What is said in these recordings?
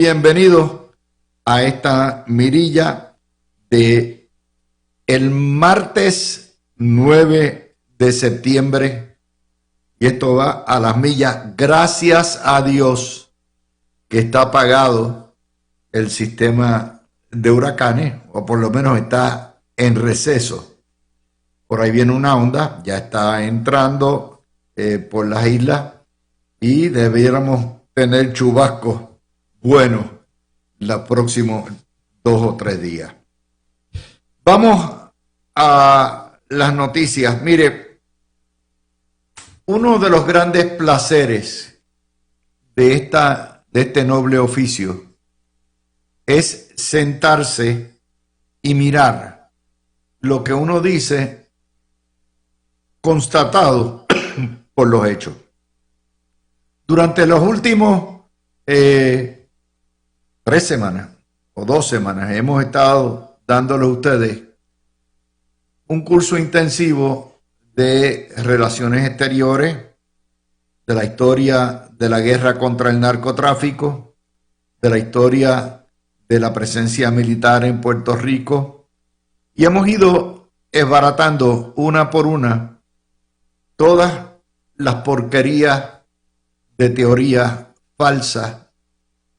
Bienvenidos a esta mirilla de el martes 9 de septiembre. Y esto va a las millas. Gracias a Dios que está apagado el sistema de huracanes, o por lo menos está en receso. Por ahí viene una onda, ya está entrando por las islas y debiéramos tener chubascos buenos los próximos 2 o 3 días. Vamos a las noticias. Mire, uno de los grandes placeres de este noble oficio es sentarse y mirar lo que uno dice constatado por los hechos. Durante los últimos 3 semanas o 2 semanas hemos estado dándole a ustedes un curso intensivo de relaciones exteriores, de la historia de la guerra contra el narcotráfico, de la historia de la presencia militar en Puerto Rico, y hemos ido esbaratando una por una todas las porquerías de teorías falsas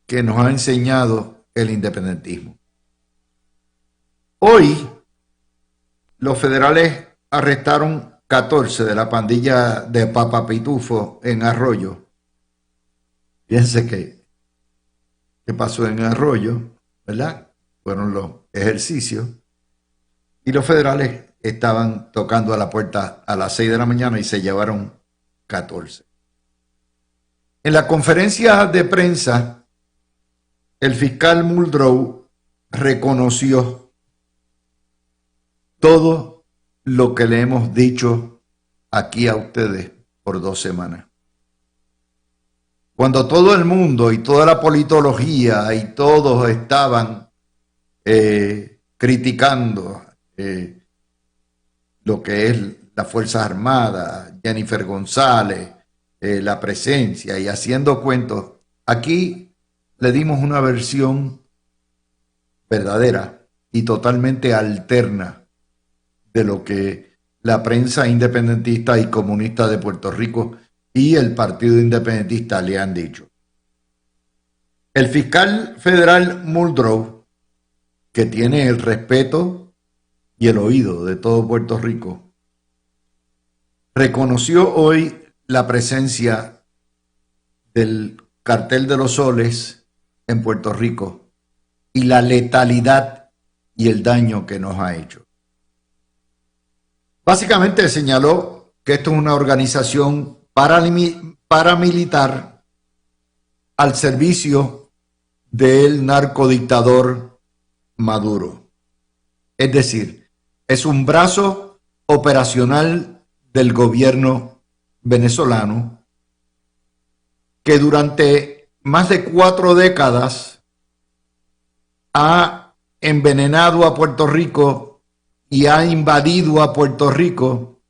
que nos ha enseñado el independentismo. Hoy, los federales arrestaron 14 de la pandilla de Papa Pitufo en Arroyo. Fíjense qué pasó en Arroyo, ¿verdad? Fueron los ejercicios. Y los federales estaban tocando a la puerta a las 6 de la mañana y se llevaron 14. En la conferencia de prensa, el fiscal Muldrow reconoció todo lo que le hemos dicho aquí a ustedes por 2 semanas. Cuando todo el mundo y toda la politología y todos estaban criticando lo que es las Fuerzas Armadas, Jennifer González, la presencia y haciendo cuentos, aquí le dimos una versión verdadera y totalmente alterna de lo que la prensa independentista y comunista de Puerto Rico y el Partido Independentista le han dicho. El fiscal federal Muldrow, que tiene el respeto y el oído de todo Puerto Rico, reconoció hoy la presencia del Cartel de los Soles en Puerto Rico y la letalidad y el daño que nos ha hecho. Básicamente señaló que esto es una organización paramilitar al servicio del narcodictador Maduro. Es decir, es un brazo operacional del gobierno venezolano que durante más de 4 décadas ha envenenado a Puerto Rico y ha invadido a Puerto Rico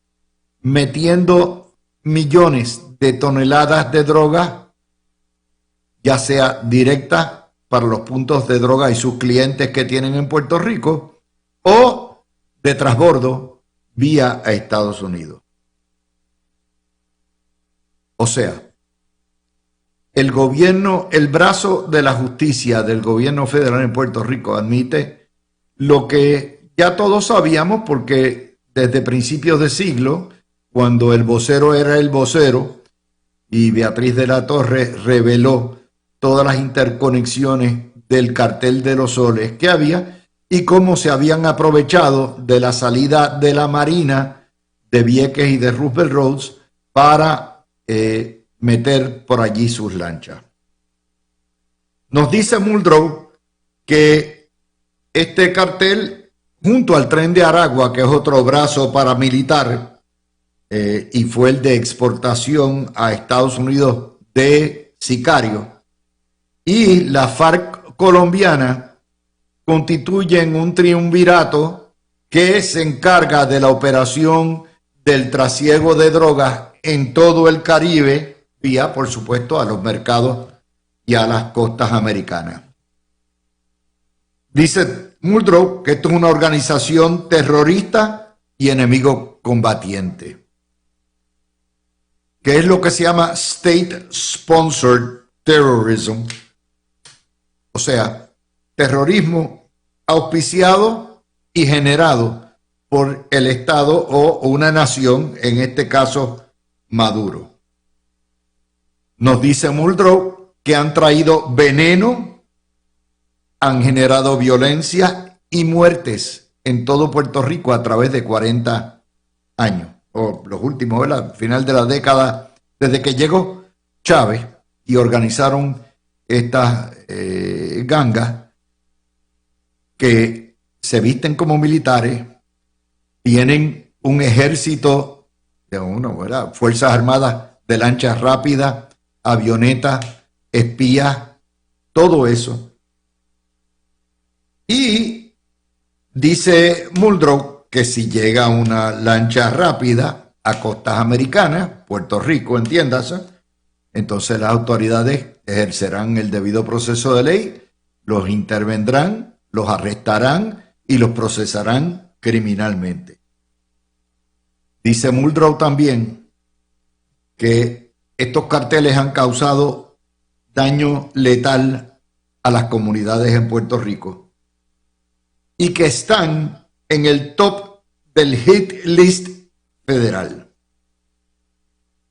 metiendo millones de toneladas de droga, ya sea directa para los puntos de droga y sus clientes que tienen en Puerto Rico, o de transbordo vía a Estados Unidos. O sea, el gobierno, el brazo de la justicia del gobierno federal en Puerto Rico admite lo que ya todos sabíamos, porque desde principios de siglo, cuando el vocero era el vocero y Beatriz de la Torre reveló todas las interconexiones del Cartel de los Soles que había y cómo se habían aprovechado de la salida de la Marina de Vieques y de Roosevelt Roads para meter por allí sus lanchas. Nos dice Muldrow que este cartel, junto al Tren de Aragua, que es otro brazo paramilitar, y fue el de exportación a Estados Unidos de sicarios, y la FARC colombiana, constituyen un triunvirato que se encarga de la operación del trasiego de drogas en todo el Caribe, vía, por supuesto, a los mercados y a las costas americanas. Dice Muldrow que esto es una organización terrorista y enemigo combatiente, que es lo que se llama State-Sponsored Terrorism, o sea, terrorismo auspiciado y generado por el Estado o una nación, en este caso Maduro. Nos dice Muldrow que han traído veneno, han generado violencia y muertes en todo Puerto Rico a través de 40 años, o los últimos, ¿verdad? Final de la década, desde que llegó Chávez y organizaron estas gangas que se visten como militares, tienen un ejército de ¿verdad? Fuerzas armadas de lanchas rápidas, avionetas, espías, todo eso. Y dice Muldrow que si llega una lancha rápida a costas americanas, Puerto Rico, entiéndase, entonces las autoridades ejercerán el debido proceso de ley, los intervendrán, los arrestarán y los procesarán criminalmente. Dice Muldrow también que estos carteles han causado daño letal a las comunidades en Puerto Rico y que están en el top del hit list federal.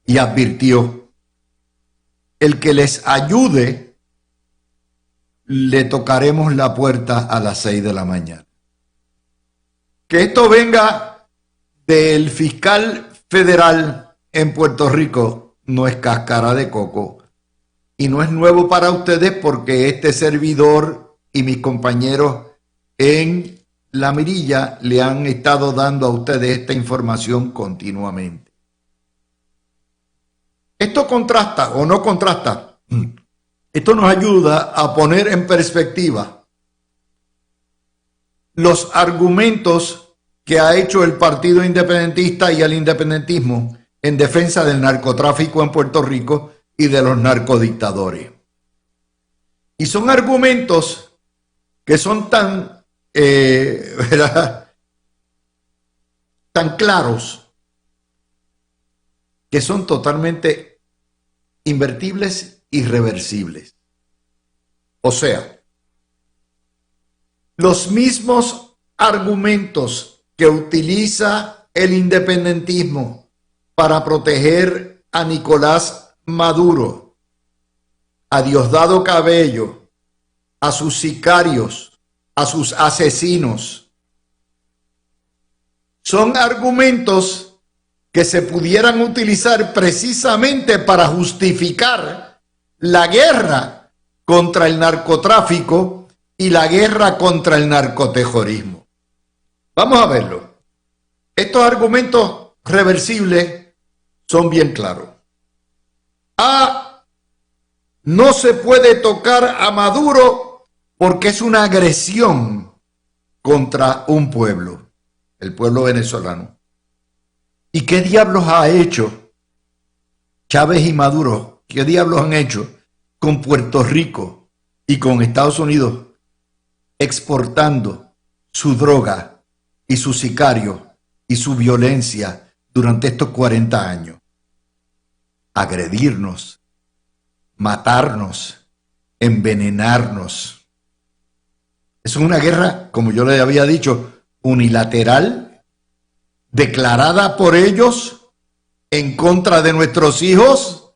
Y advirtió: el que les ayude, le tocaremos la puerta a las 6 de la mañana. Que esto venga del fiscal federal en Puerto Rico no es cáscara de coco y no es nuevo para ustedes, porque este servidor y mis compañeros en La Mirilla le han estado dando a ustedes esta información continuamente. ¿Esto contrasta o no contrasta? Esto nos ayuda a poner en perspectiva los argumentos que ha hecho el Partido Independentista y el independentismo en defensa del narcotráfico en Puerto Rico y de los narcodictadores. Y son argumentos que son tan, ¿verdad?, tan claros, que son totalmente invertibles, irreversibles. O sea, los mismos argumentos que utiliza el independentismo para proteger a Nicolás Maduro, a Diosdado Cabello, a sus sicarios, a sus asesinos, son argumentos que se pudieran utilizar precisamente para justificar la guerra contra el narcotráfico y la guerra contra el narcoterrorismo. Vamos a verlo. Estos argumentos reversibles son bien claros. No se puede tocar a Maduro porque es una agresión contra un pueblo, el pueblo venezolano. ¿Y qué diablos ha hecho Chávez y Maduro? ¿Qué diablos han hecho con Puerto Rico y con Estados Unidos exportando su droga y su sicario y su violencia durante estos 40 años? Agredirnos, matarnos, envenenarnos. Es una guerra, como yo le había dicho, unilateral, declarada por ellos en contra de nuestros hijos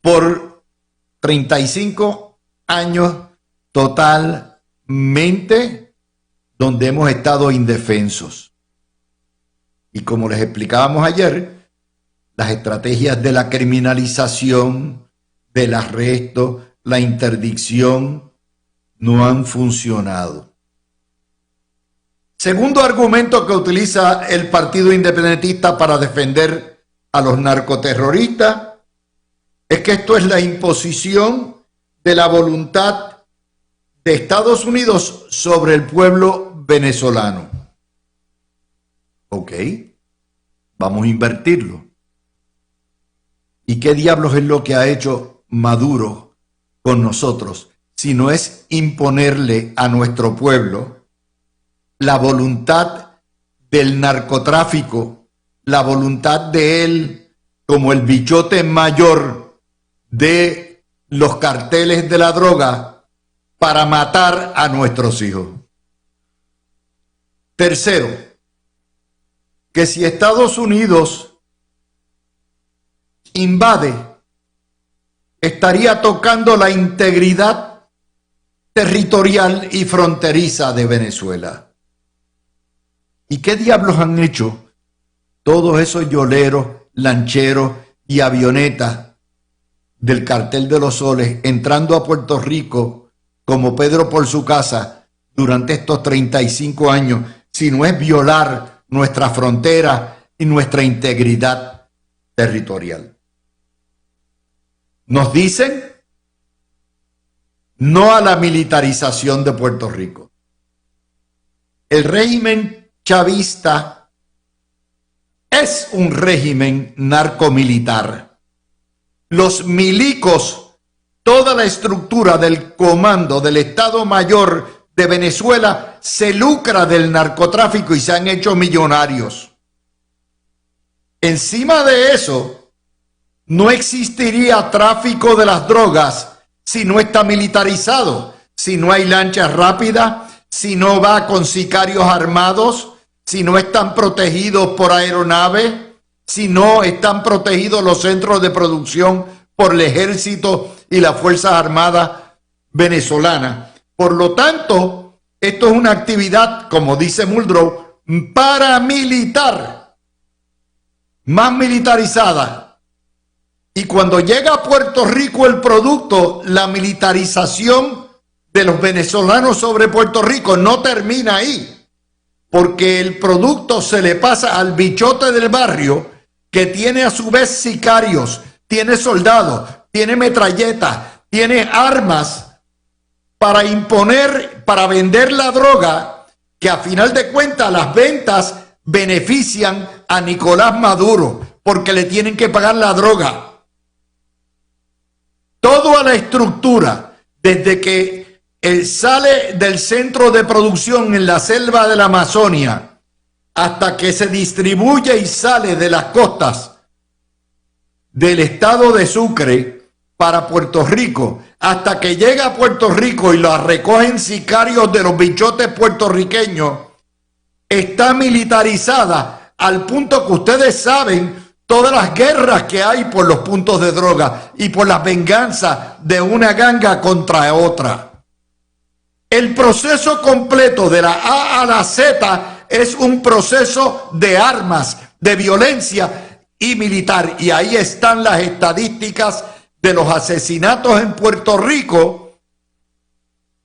por 35 años totalmente, donde hemos estado indefensos. Y como les explicábamos ayer, las estrategias de la criminalización, del arresto, la interdicción, no han funcionado. Segundo argumento que utiliza el Partido Independentista para defender a los narcoterroristas es que esto es la imposición de la voluntad de Estados Unidos sobre el pueblo venezolano. Ok, vamos a invertirlo. ¿Y qué diablos es lo que ha hecho Maduro con nosotros, sino es imponerle a nuestro pueblo la voluntad del narcotráfico, la voluntad de él como el bichote mayor de los carteles de la droga para matar a nuestros hijos. Tercero, que si Estados Unidos invade, estaría tocando la integridad territorial y fronteriza de Venezuela. ¿Y qué diablos han hecho todos esos yoleros, lancheros y avionetas del Cartel de los Soles entrando a Puerto Rico como Pedro por su casa durante estos 35 años, si no es violar nuestra frontera y nuestra integridad territorial? Nos dicen no a la militarización de Puerto Rico. El régimen chavista es un régimen narcomilitar. Los milicos, toda la estructura del comando del Estado Mayor de Venezuela se lucra del narcotráfico y se han hecho millonarios. Encima de eso, no existiría tráfico de las drogas si no está militarizado, si no hay lanchas rápidas, si no va con sicarios armados, si no están protegidos por aeronaves, si no están protegidos los centros de producción por el ejército y las Fuerzas Armadas venezolanas. Por lo tanto, esto es una actividad, como dice Muldrow, paramilitar, más militarizada. Y cuando llega a Puerto Rico el producto, la militarización de los venezolanos sobre Puerto Rico no termina ahí, porque el producto se le pasa al bichote del barrio, que tiene a su vez sicarios, tiene soldados, tiene metralletas, tiene armas para imponer, para vender la droga, que a final de cuentas las ventas benefician a Nicolás Maduro, porque le tienen que pagar la droga. Toda la estructura, desde que él sale del centro de producción en la selva de la Amazonia hasta que se distribuye y sale de las costas del estado de Sucre para Puerto Rico, hasta que llega a Puerto Rico y la recogen sicarios de los bichotes puertorriqueños, está militarizada al punto que ustedes saben todas las guerras que hay por los puntos de droga y por las venganzas de una ganga contra otra. El proceso completo de la A a la Z es un proceso de armas, de violencia y militar. Y ahí están las estadísticas de los asesinatos en Puerto Rico,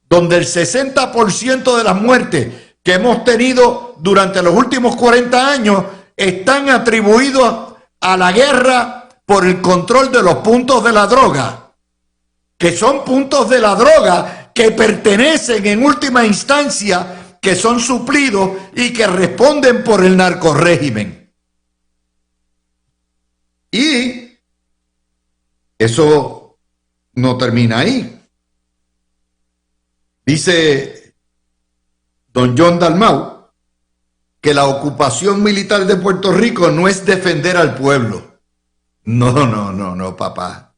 donde el 60% de las muertes que hemos tenido durante los últimos 40 años están atribuidos a la guerra por el control de los puntos de la droga, que son puntos de la droga que pertenecen en última instancia, que son suplidos y que responden por el narcorrégimen. Y eso no termina ahí. Dice don John Dalmau que la ocupación militar de Puerto Rico no es defender al pueblo. No, papá.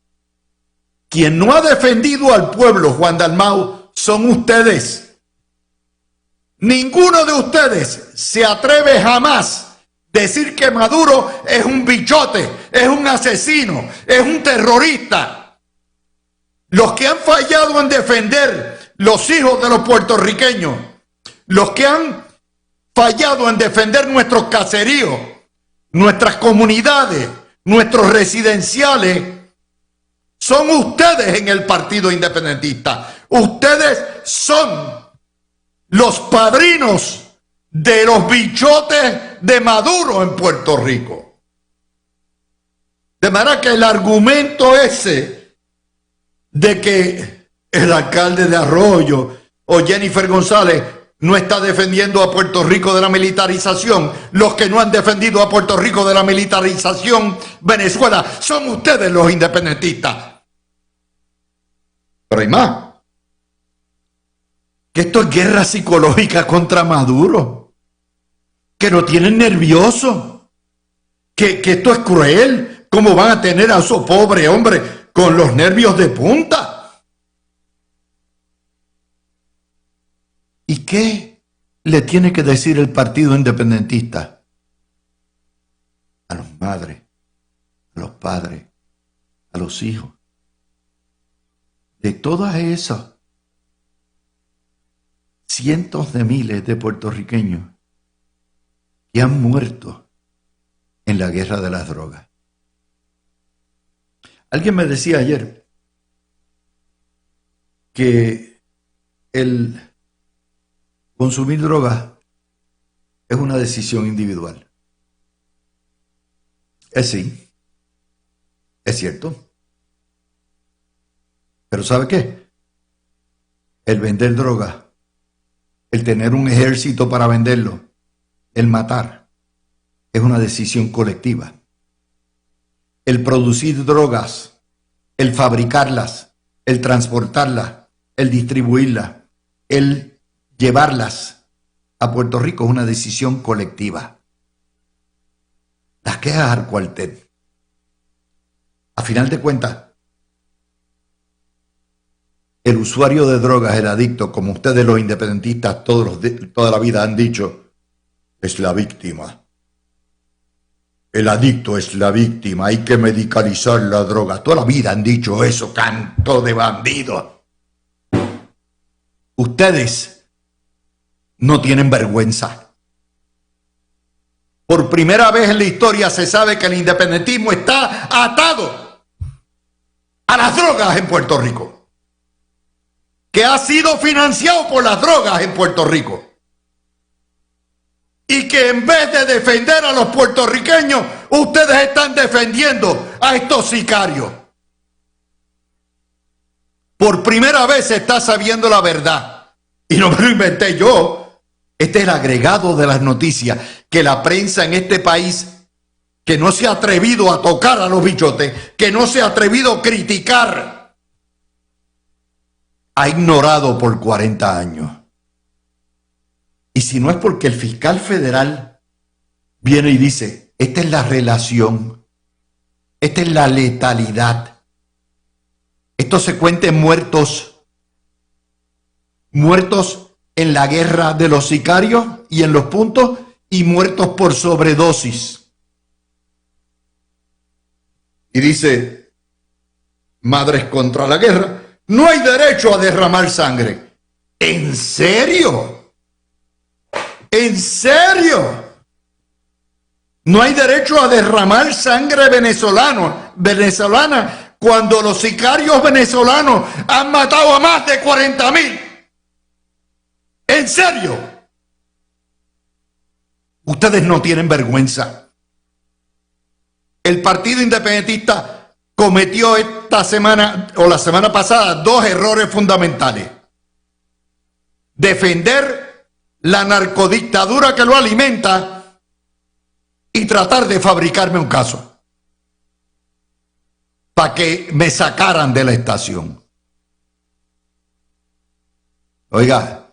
Quien no ha defendido al pueblo, Juan Dalmau, son ustedes. Ninguno de ustedes se atreve jamás a decir que Maduro es un bichote, es un asesino, es un terrorista. Los que han fallado en defender los hijos de los puertorriqueños, los que han fallado en defender nuestros caseríos, nuestras comunidades, nuestros residenciales, son ustedes en el Partido Independentista. Ustedes son los padrinos de los bichotes de Maduro en Puerto Rico. De manera que el argumento ese de que el alcalde de Arroyo o Jennifer González no está defendiendo a Puerto Rico de la militarización, los que no han defendido a Puerto Rico de la militarización Venezuela, son ustedes los independentistas. Pero hay más. Que esto es guerra psicológica contra Maduro. Que lo tienen nervioso. Que esto es cruel. ¿Cómo van a tener a esos pobres hombres con los nervios de punta? ¿Y qué le tiene que decir el Partido Independentista a los madres, a los padres, a los hijos, de todas esas cientos de miles de puertorriqueños que han muerto en la guerra de las drogas? Alguien me decía ayer que el consumir drogas es una decisión individual. Sí, es cierto. Pero ¿sabe qué? El vender drogas, el tener un ejército para venderlo, el matar, es una decisión colectiva. El producir drogas, el fabricarlas, el transportarlas, el distribuirlas, el llevarlas a Puerto Rico es una decisión colectiva. Las quejas al cuartel. A final de cuentas, el usuario de drogas, el adicto, como ustedes los independentistas toda la vida han dicho, es la víctima. El adicto es la víctima, hay que medicalizar la droga. Toda la vida han dicho eso, canto de bandido. Ustedes no tienen vergüenza. Por primera vez en la historia se sabe que el independentismo está atado a las drogas en Puerto Rico, que ha sido financiado por las drogas en Puerto Rico, y que en vez de defender a los puertorriqueños, ustedes están defendiendo a estos sicarios. Por primera vez se está sabiendo la verdad, y no me lo inventé yo. Este es el agregado de las noticias que la prensa en este país, que no se ha atrevido a tocar a los bichotes, que no se ha atrevido a criticar, ha ignorado por 40 años. Y si no es porque el fiscal federal viene y dice, esta es la relación, esta es la letalidad, esto se cuenta en muertos en la guerra de los sicarios y en los puntos, y muertos por sobredosis. Y dice, Madres contra la Guerra, no hay derecho a derramar sangre. ¿En serio? ¿En serio? No hay derecho a derramar sangre venezolana cuando los sicarios venezolanos han matado a más de 40,000. ¿En serio? Ustedes no tienen vergüenza. El Partido Independentista cometió esta semana o la semana pasada 2 errores fundamentales. Defender la narcodictadura que lo alimenta y tratar de fabricarme un caso para que me sacaran de la estación. Oiga,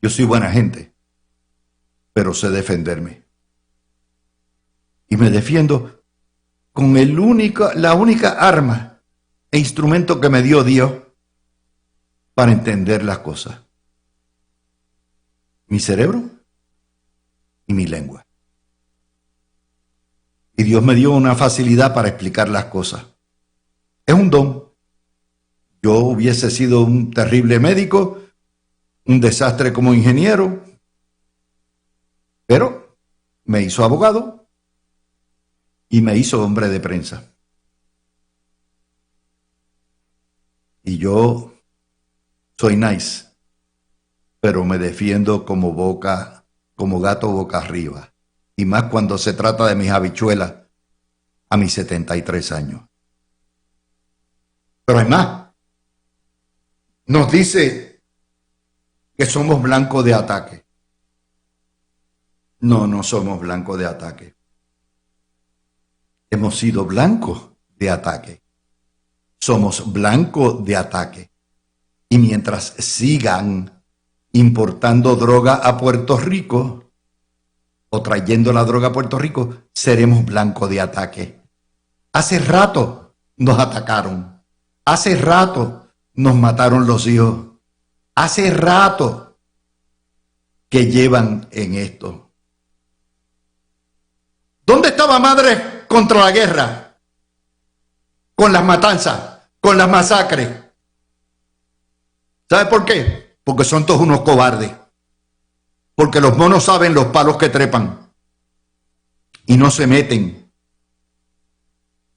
yo soy buena gente, pero sé defenderme. Y me defiendo con la única arma e instrumento que me dio Dios para entender las cosas. Mi cerebro y mi lengua. Y Dios me dio una facilidad para explicar las cosas. Es un don. Yo hubiese sido un terrible médico, un desastre como ingeniero, pero me hizo abogado y me hizo hombre de prensa. Y yo soy nice, pero me defiendo como gato boca arriba. Y más cuando se trata de mis habichuelas a mis 73 años. Pero además, nos dice que somos blanco de ataque. No, no somos blanco de ataque. Hemos sido blancos de ataque. somos blanco de ataque. Y mientras sigan importando droga a Puerto Rico o trayendo la droga a Puerto Rico, seremos blanco de ataque. Hace rato nos atacaron. Hace rato nos mataron los hijos. Hace rato que llevan en esto. ¿Dónde estaba madre contra la guerra? Con las matanzas, con las masacres. ¿Sabe por qué? Porque son todos unos cobardes. Porque los monos saben los palos que trepan y no se meten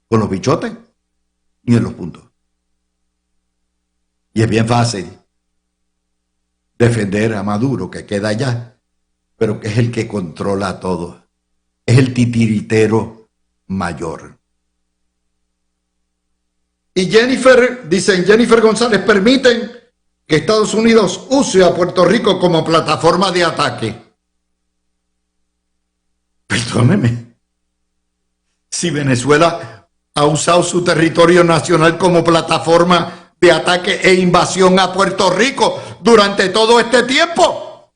con los bichotes ni en los puntos. Y es bien fácil defender a Maduro, que queda allá, pero que es el que controla todo. Es el titiritero mayor. Y Jennifer González, permiten que Estados Unidos use a Puerto Rico como plataforma de ataque. Perdóneme. Si Venezuela ha usado su territorio nacional como plataforma de ataque e invasión a Puerto Rico durante todo este tiempo,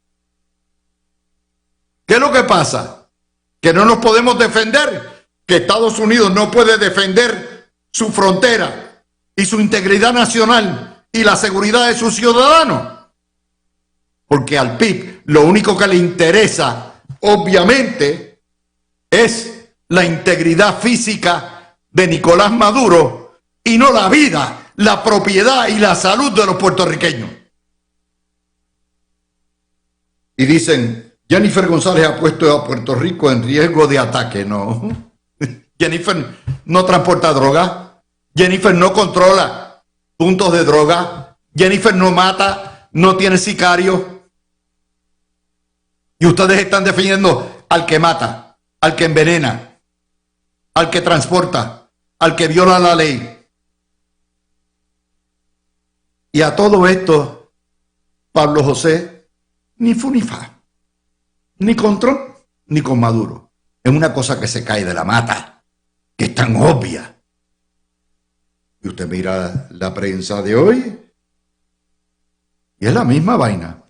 ¿qué es lo que pasa? Que no nos podemos defender, que Estados Unidos no puede defender su frontera y su integridad nacional y la seguridad de sus ciudadanos, porque al PIB lo único que le interesa, obviamente, es la integridad física de Nicolás Maduro y no la vida, la propiedad y la salud de los puertorriqueños. Y dicen, Jennifer González ha puesto a Puerto Rico en riesgo de ataque. No, Jennifer no transporta droga, Jennifer no controla puntos de droga, Jennifer no mata, no tiene sicarios. Y ustedes están defendiendo al que mata, al que envenena, al que transporta, al que viola la ley. Y a todo esto, Pablo José, ni fu ni fa, ni con Trump, ni con Maduro. Es una cosa que se cae de la mata, que es tan obvia. Y usted mira la prensa de hoy, y es la misma vaina.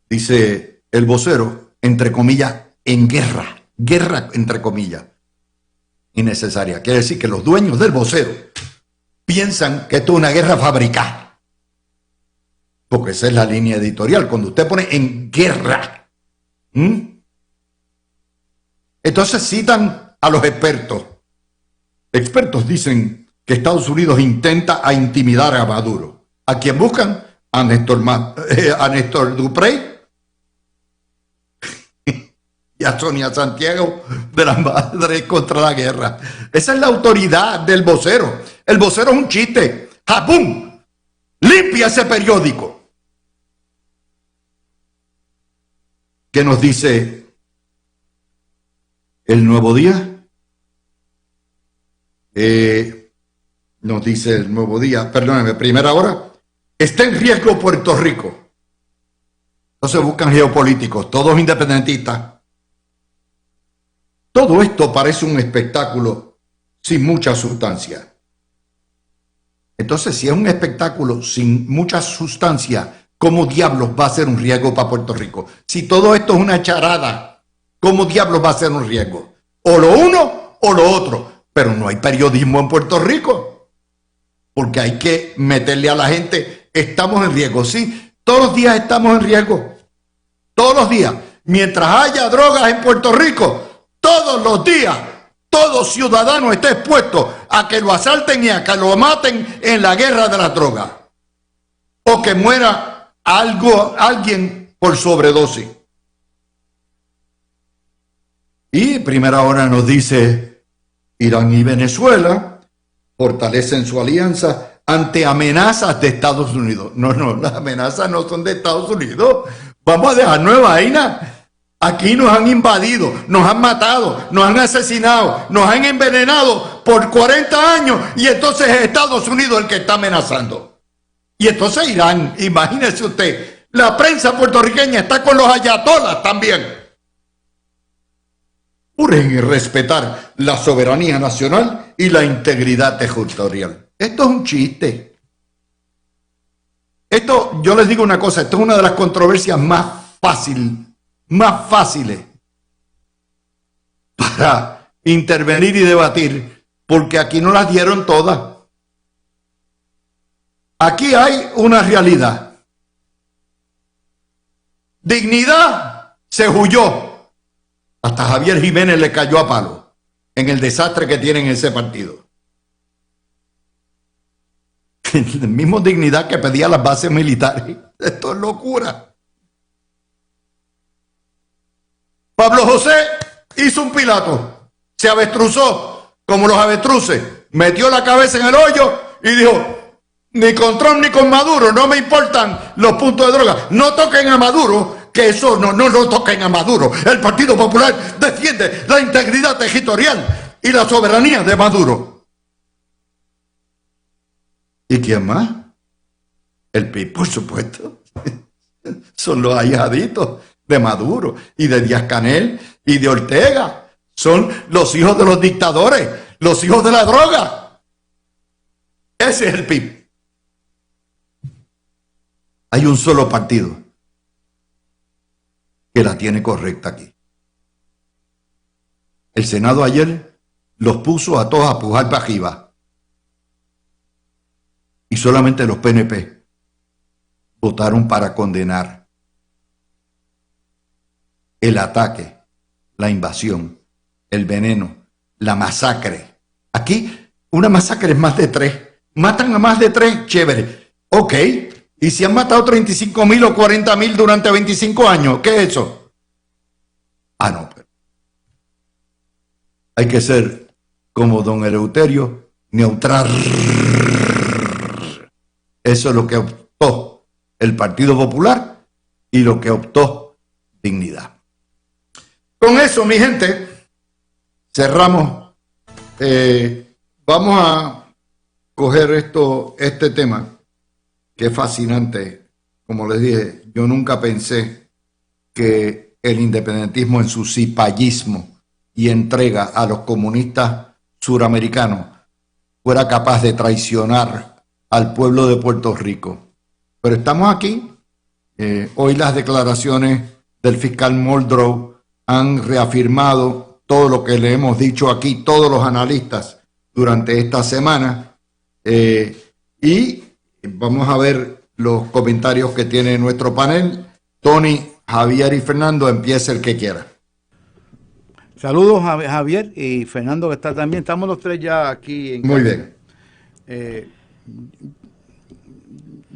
Dice el vocero, entre comillas, en guerra, guerra entre comillas, innecesaria. Quiere decir que los dueños del vocero piensan que esto es una guerra fabricada. Porque esa es la línea editorial. Cuando usted pone en guerra, entonces citan a los expertos. Expertos dicen que Estados Unidos intenta intimidar a Maduro. ¿A quién buscan? A Néstor Duprey y a Sonia Santiago de las Madres contra la Guerra. Esa es la autoridad del vocero. El vocero es un chiste. ¡Japón! Limpia ese periódico. ¿Qué nos dice El Nuevo Día? Nos dice El Nuevo Día, perdóneme, Primera Hora, está en riesgo Puerto Rico. Entonces buscan geopolíticos, todos independentistas. Todo esto parece un espectáculo sin mucha sustancia. Entonces, si es un espectáculo sin mucha sustancia, ¿cómo diablos va a ser un riesgo para Puerto Rico? Si todo esto es una charada, ¿cómo diablos va a ser un riesgo? O lo uno o lo otro. Pero no hay periodismo en Puerto Rico. Porque hay que meterle a la gente, estamos en riesgo. Sí, todos los días estamos en riesgo. Todos los días. Mientras haya drogas en Puerto Rico, todos los días, todo ciudadano está expuesto a que lo asalten y a que lo maten en la guerra de la droga. O que muera alguien por sobredosis. Y Primera Hora nos dice, Irán y Venezuela fortalecen su alianza ante amenazas de Estados Unidos. No, las amenazas no son de Estados Unidos. Vamos a dejarnos de vaina. Aquí nos han invadido, nos han matado, nos han asesinado, nos han envenenado por 40 años y entonces es Estados Unidos el que está amenazando. Y entonces Irán, imagínese usted, la prensa puertorriqueña está con los ayatolas también. juren y respetar la soberanía nacional y la integridad territorial. Esto es un chiste. Esto, yo les digo una cosa, esto es una de las controversias más fáciles para intervenir y debatir, porque aquí no las dieron todas. Aquí hay una realidad. Dignidad se huyó. Hasta Javier Jiménez le cayó a palo en el desastre que tienen ese partido. La misma Dignidad que pedía las bases militares. Esto es locura. Pablo José hizo un Pilato, se avestruzó como los avestruces, metió la cabeza en el hoyo y dijo: ni con Trump ni con Maduro, no me importan los puntos de droga, no toquen a Maduro, que eso no toquen a Maduro. El Partido Popular defiende la integridad territorial y la soberanía de Maduro. ¿Y quién más? El PIB, por supuesto. Son los ahijaditos de Maduro y de Díaz-Canel y de Ortega. Son los hijos de los dictadores, los hijos de la droga. Ese es el PIB. Hay un solo partido que la tiene correcta aquí. El Senado ayer los puso a todos a pujar para arriba. Y solamente los PNP votaron para condenar el ataque, la invasión, el veneno, la masacre. Aquí una masacre es más de 3. Matan a más de 3, chévere. Ok. ¿Y si han matado 35.000 o 40.000 durante 25 años? ¿Qué es eso? Ah, no. Pero hay que ser como don Eleuterio, neutral. Eso es lo que optó el Partido Popular y lo que optó Dignidad. Con eso, mi gente, cerramos. Vamos a coger este tema, que es fascinante. Como les dije, yo nunca pensé que el independentismo en su cipallismo y entrega a los comunistas suramericanos fuera capaz de traicionar al pueblo de Puerto Rico. Pero estamos aquí. Hoy las declaraciones del fiscal Muldrow han reafirmado todo lo que le hemos dicho aquí, todos los analistas, durante esta semana. Y vamos a ver los comentarios que tiene nuestro panel. Tony, Javier y Fernando, empieza el que quiera. Saludos a Javier y Fernando, que está también. Estamos los tres ya aquí. Muy bien.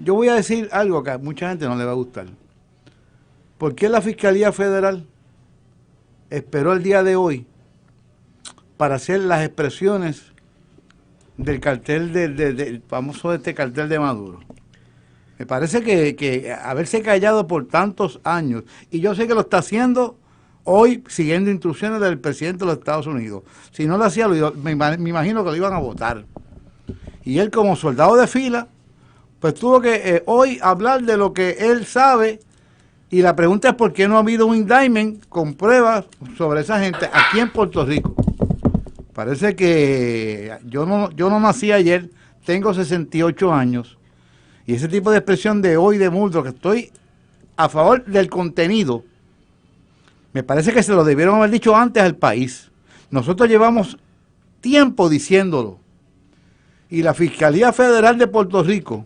Yo voy a decir algo que a mucha gente no le va a gustar. ¿Por qué la Fiscalía Federal esperó el día de hoy para hacer las expresiones del cartel del famoso cartel de Maduro? Me parece que haberse callado por tantos años, y yo sé que lo está haciendo hoy siguiendo instrucciones del presidente de los Estados Unidos. Si no lo hacía, me imagino que lo iban a votar. Y él, como soldado de fila, pues tuvo que hoy hablar de lo que él sabe, y la pregunta es por qué no ha habido un indictment con pruebas sobre esa gente aquí en Puerto Rico. Parece que yo no nací ayer, tengo 68 años, y ese tipo de expresión de hoy de Muldrow, que estoy a favor del contenido, me parece que se lo debieron haber dicho antes al país. Nosotros llevamos tiempo diciéndolo, y la Fiscalía Federal de Puerto Rico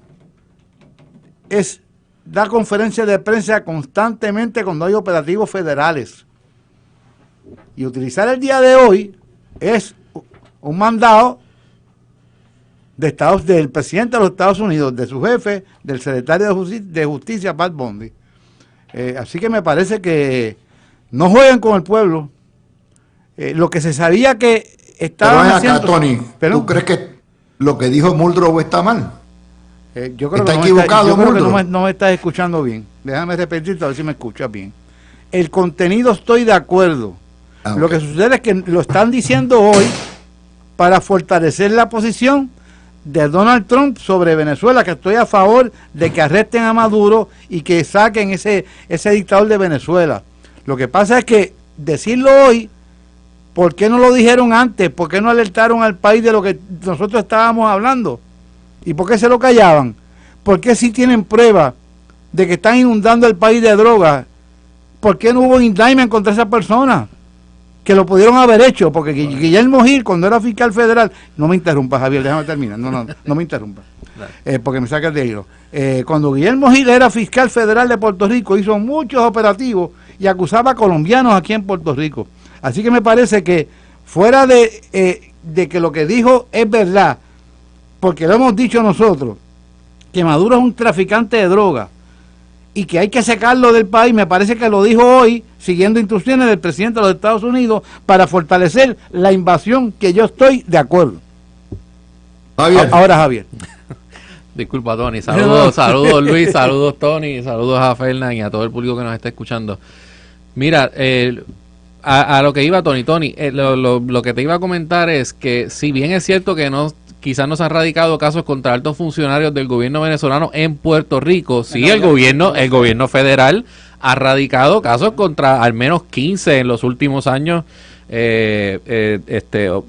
da conferencias de prensa constantemente cuando hay operativos federales, y utilizar el día de hoy es un mandado del presidente de los Estados Unidos, de su jefe, del secretario de Justicia, Pat Bondi. Así que me parece que no juegan con el pueblo. Lo que se sabía que estaban haciendo... Pero acá, Tony, ¿tú crees que lo que dijo Muldrow está mal? Yo creo ¿Está que equivocado, yo creo que Muldrow? no me estás escuchando bien. Déjame repetirte a ver si me escuchas bien. El contenido estoy de acuerdo. Okay. Lo que sucede es que lo están diciendo hoy para fortalecer la posición de Donald Trump sobre Venezuela, que estoy a favor de que arresten a Maduro y que saquen ese dictador de Venezuela. Lo que pasa es que decirlo hoy ¿Por qué no lo dijeron antes? ¿Por qué no alertaron al país de lo que nosotros estábamos hablando? ¿Y por qué se lo callaban? ¿Por qué si tienen pruebas de que están inundando el país de drogas? ¿Por qué no hubo indictment contra esa persona? Que lo pudieron haber hecho, porque Guillermo Gil, cuando era fiscal federal, no me interrumpas, Javier, déjame terminar, no me interrumpas, porque me sacas de hilo. Cuando Guillermo Gil era fiscal federal de Puerto Rico, hizo muchos operativos y acusaba a colombianos aquí en Puerto Rico. Así que me parece que fuera de que lo que dijo es verdad, porque lo hemos dicho nosotros, que Maduro es un traficante de droga y que hay que sacarlo del país, me parece que lo dijo hoy, siguiendo instrucciones del presidente de los Estados Unidos para fortalecer la invasión, que yo estoy de acuerdo. Javier. Ahora, Javier. Disculpa, Tony. Saludos Luis, saludos Tony, saludos a Fernan y a todo el público que nos está escuchando. Mira, a lo que iba Tony, lo que te iba a comentar es que si bien es cierto que quizás no se han radicado casos contra altos funcionarios del gobierno venezolano en Puerto Rico, sí el gobierno federal ha radicado casos contra al menos 15 en los últimos años,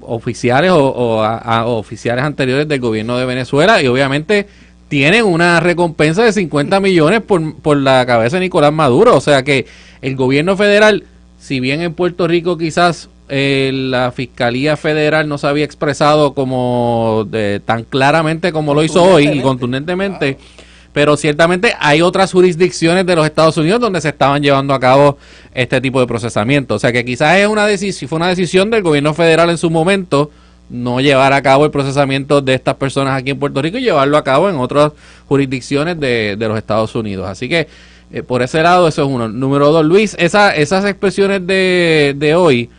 oficiales o oficiales anteriores del gobierno de Venezuela, y obviamente tienen una recompensa de 50 millones por la cabeza de Nicolás Maduro. O sea que el gobierno federal, si bien en Puerto Rico quizás la Fiscalía Federal no se había expresado tan claramente como lo hizo hoy y contundentemente, pero ciertamente hay otras jurisdicciones de los Estados Unidos donde se estaban llevando a cabo este tipo de procesamiento. O sea que quizás fue una decisión del gobierno federal en su momento no llevar a cabo el procesamiento de estas personas aquí en Puerto Rico y llevarlo a cabo en otras jurisdicciones de los Estados Unidos. Así que por ese lado eso es uno. Número dos, Luis, esas expresiones de hoy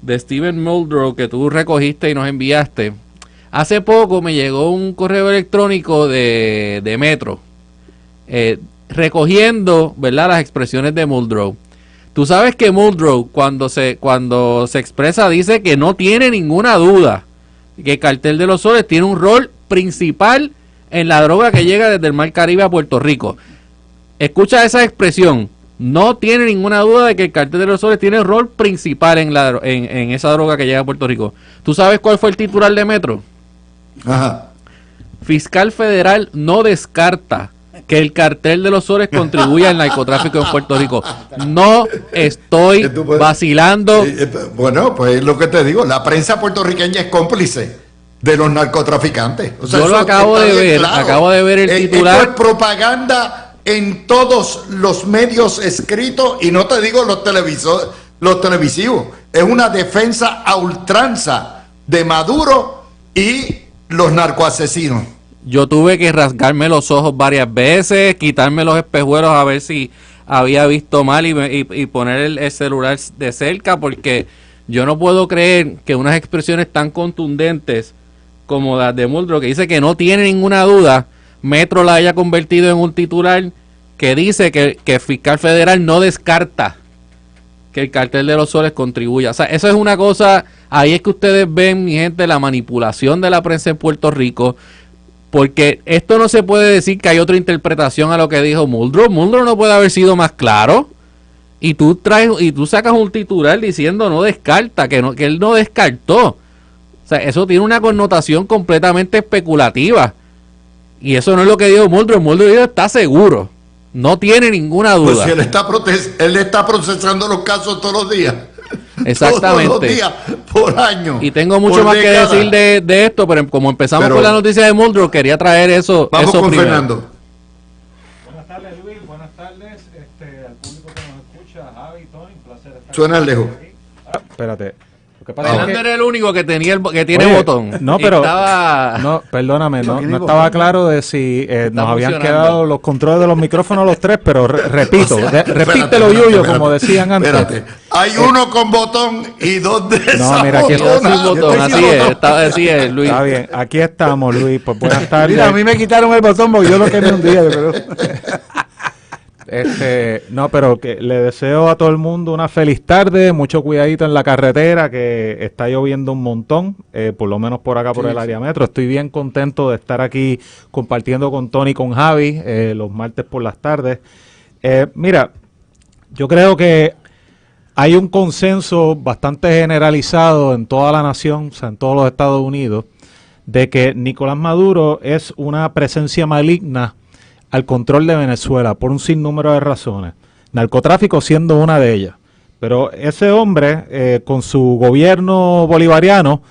de Steven Muldrow que tú recogiste y nos enviaste, hace poco me llegó un correo electrónico de Metro recogiendo, ¿verdad?, las expresiones de Muldrow. Tú sabes que Muldrow cuando se expresa dice que no tiene ninguna duda que el Cartel de los Soles tiene un rol principal en la droga que llega desde el Mar Caribe a Puerto Rico. Escucha esa expresión. No tiene ninguna duda de que el Cartel de los Soles tiene un rol principal en esa droga que llega a Puerto Rico. ¿Tú sabes cuál fue el titular de Metro? Ajá. Fiscal federal no descarta que el Cartel de los Soles contribuya al narcotráfico en Puerto Rico. No estoy vacilando. Bueno, pues es lo que te digo, la prensa puertorriqueña es cómplice de los narcotraficantes. O sea, yo lo acabo de ver el titular. Esto es propaganda en todos los medios escritos, y no te digo los televisivos. Es una defensa a ultranza de Maduro y los narcoasesinos. Yo tuve que rasgarme los ojos varias veces, quitarme los espejuelos a ver si había visto mal y poner el celular de cerca, porque yo no puedo creer que unas expresiones tan contundentes como las de Muldrow, que dice que no tiene ninguna duda, Metro la haya convertido en un titular que dice que el fiscal federal no descarta que el Cartel de los Soles contribuya. O sea, eso es una cosa, ahí es que ustedes ven, mi gente, la manipulación de la prensa en Puerto Rico, porque esto no se puede decir que hay otra interpretación a lo que dijo Muldrow. Muldrow no puede haber sido más claro, y tú sacas un titular diciendo no descarta, que él no descartó. O sea, eso tiene una connotación completamente especulativa. Y eso no es lo que dijo Muldrow. Muldrow dijo está seguro. No tiene ninguna duda. Pues si él está procesando los casos todos los días. Exactamente. Todos los días, por año. Y tengo mucho más que decir de esto, pero como empezamos con la noticia de Muldrow, quería traer eso. Vamos con primero. Fernando. Buenas tardes, Luis. Buenas tardes al público que nos escucha. Javi, Tony, un placer estar Suena lejos. Espérate. Lo que pasa Fernando es que era el único que tiene botón. No, pero no, perdóname, no estaba claro de si nos habían quedado los controles de los micrófonos los tres, pero repito, repítelo, Yuyo, como decían antes. Espérate, hay uno con botón y dos de No, mira, aquí está sin botón, así es, Luis. Está bien, aquí estamos, Luis, pues buenas tardes. Mira, a mí me quitaron el botón porque yo lo quemé un día, yo creo. No, pero que le deseo a todo el mundo una feliz tarde, mucho cuidadito en la carretera, que está lloviendo un montón, por lo menos por acá por el área metro. Estoy bien contento de estar aquí compartiendo con Tony y con Javi los martes por las tardes. Mira, yo creo que hay un consenso bastante generalizado en toda la nación, o sea, en todos los Estados Unidos, de que Nicolás Maduro es una presencia maligna al control de Venezuela por un sinnúmero de razones, narcotráfico siendo una de ellas. Pero ese hombre, con su gobierno bolivariano,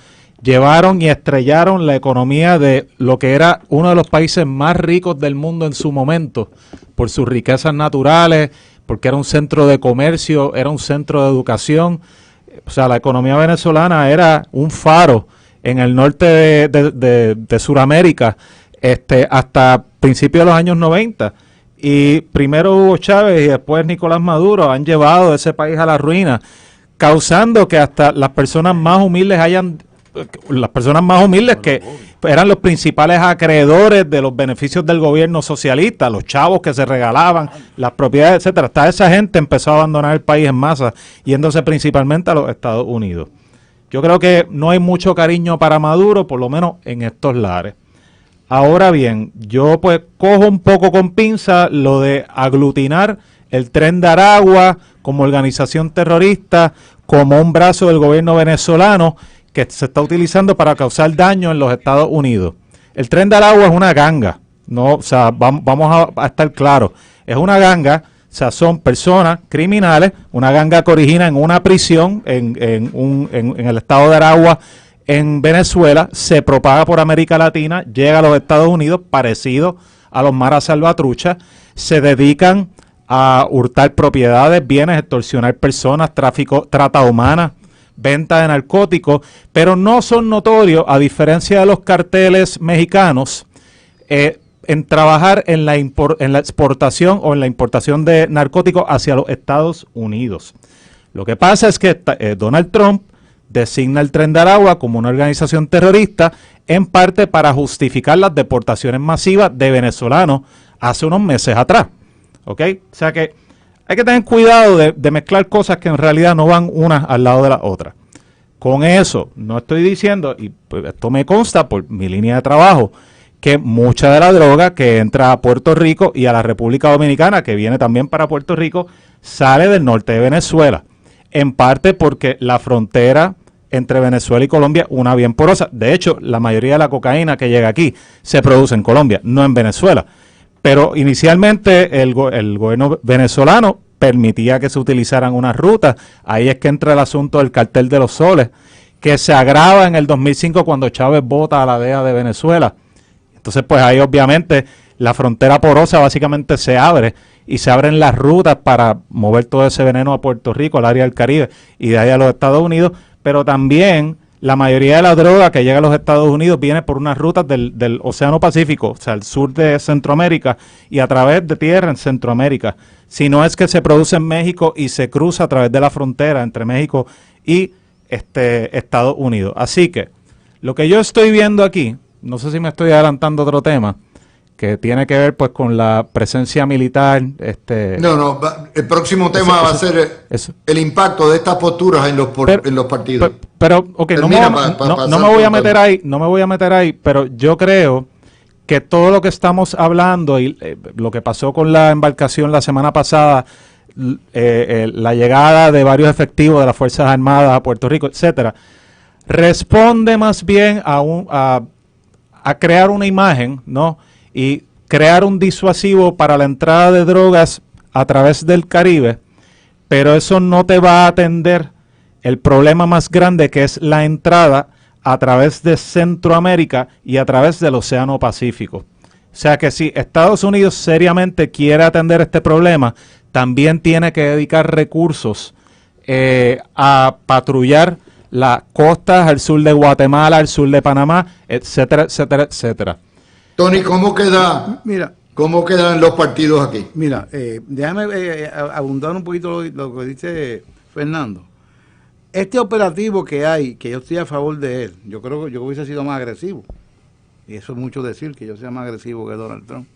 llevaron y estrellaron la economía de lo que era uno de los países más ricos del mundo en su momento, por sus riquezas naturales, porque era un centro de comercio, era un centro de educación. O sea, la economía venezolana era un faro en el norte de Sudamérica, hasta principios de los años 90. Y primero Hugo Chávez y después Nicolás Maduro han llevado ese país a la ruina, causando que hasta las personas más humildes que eran los principales acreedores de los beneficios del gobierno socialista, los chavos que se regalaban, las propiedades, etcétera, hasta esa gente empezó a abandonar el país en masa, yéndose principalmente a los Estados Unidos. Yo creo que no hay mucho cariño para Maduro, por lo menos en estos lares. Ahora bien, yo pues cojo un poco con pinza lo de aglutinar el Tren de Aragua como organización terrorista, como un brazo del gobierno venezolano que se está utilizando para causar daño en los Estados Unidos. El Tren de Aragua es una ganga, no, o sea, vamos a estar claros, es una ganga. O sea, son personas criminales, una ganga que origina en una prisión en el estado de Aragua, en Venezuela, se propaga por América Latina, llega a los Estados Unidos, parecido a los maras salvatruchas, se dedican a hurtar propiedades, bienes, extorsionar personas, trata humana, venta de narcóticos, pero no son notorios, a diferencia de los carteles mexicanos, en trabajar en la exportación o en la importación de narcóticos hacia los Estados Unidos. Lo que pasa es que Donald Trump designa el Tren de Aragua como una organización terrorista, en parte para justificar las deportaciones masivas de venezolanos hace unos meses atrás. ¿Ok? O sea que hay que tener cuidado de mezclar cosas que en realidad no van unas al lado de la otra. Con eso, no estoy diciendo, y pues esto me consta por mi línea de trabajo, que mucha de la droga que entra a Puerto Rico y a la República Dominicana, que viene también para Puerto Rico, sale del norte de Venezuela. En parte porque la frontera entre Venezuela y Colombia es una bien porosa. De hecho, la mayoría de la cocaína que llega aquí se produce en Colombia, no en Venezuela. Pero inicialmente el gobierno venezolano permitía que se utilizaran unas rutas. Ahí es que entra el asunto del cartel de los soles, que se agrava en el 2005 cuando Chávez vota a la DEA de Venezuela. Entonces, pues ahí obviamente la frontera porosa básicamente se abre y se abren las rutas para mover todo ese veneno a Puerto Rico, al área del Caribe y de ahí a los Estados Unidos, pero también la mayoría de la droga que llega a los Estados Unidos viene por unas rutas del Océano Pacífico, o sea, al sur de Centroamérica y a través de tierra en Centroamérica. Si no es que se produce en México y se cruza a través de la frontera entre México y Estados Unidos. Así que lo que yo estoy viendo aquí, no sé si me estoy adelantando a otro tema, que tiene que ver pues con la presencia militar. No, el próximo tema va a ser el impacto de estas posturas en los partidos. Pero ok, no me voy a meter ahí, pero yo creo que todo lo que estamos hablando y lo que pasó con la embarcación la semana pasada, la llegada de varios efectivos de las Fuerzas Armadas a Puerto Rico, etcétera, responde más bien a crear una imagen, ¿no? Y crear un disuasivo para la entrada de drogas a través del Caribe, pero eso no te va a atender el problema más grande, que es la entrada a través de Centroamérica y a través del Océano Pacífico. O sea que si Estados Unidos seriamente quiere atender este problema, también tiene que dedicar recursos a patrullar las costas al sur de Guatemala, al sur de Panamá, etcétera, etcétera, etcétera. Tony, ¿cómo quedan los partidos aquí? Mira, déjame abundar un poquito lo que dice Fernando. Este operativo que hay, que yo estoy a favor de él, yo creo que yo hubiese sido más agresivo. Y eso es mucho decir, que yo sea más agresivo que Donald Trump.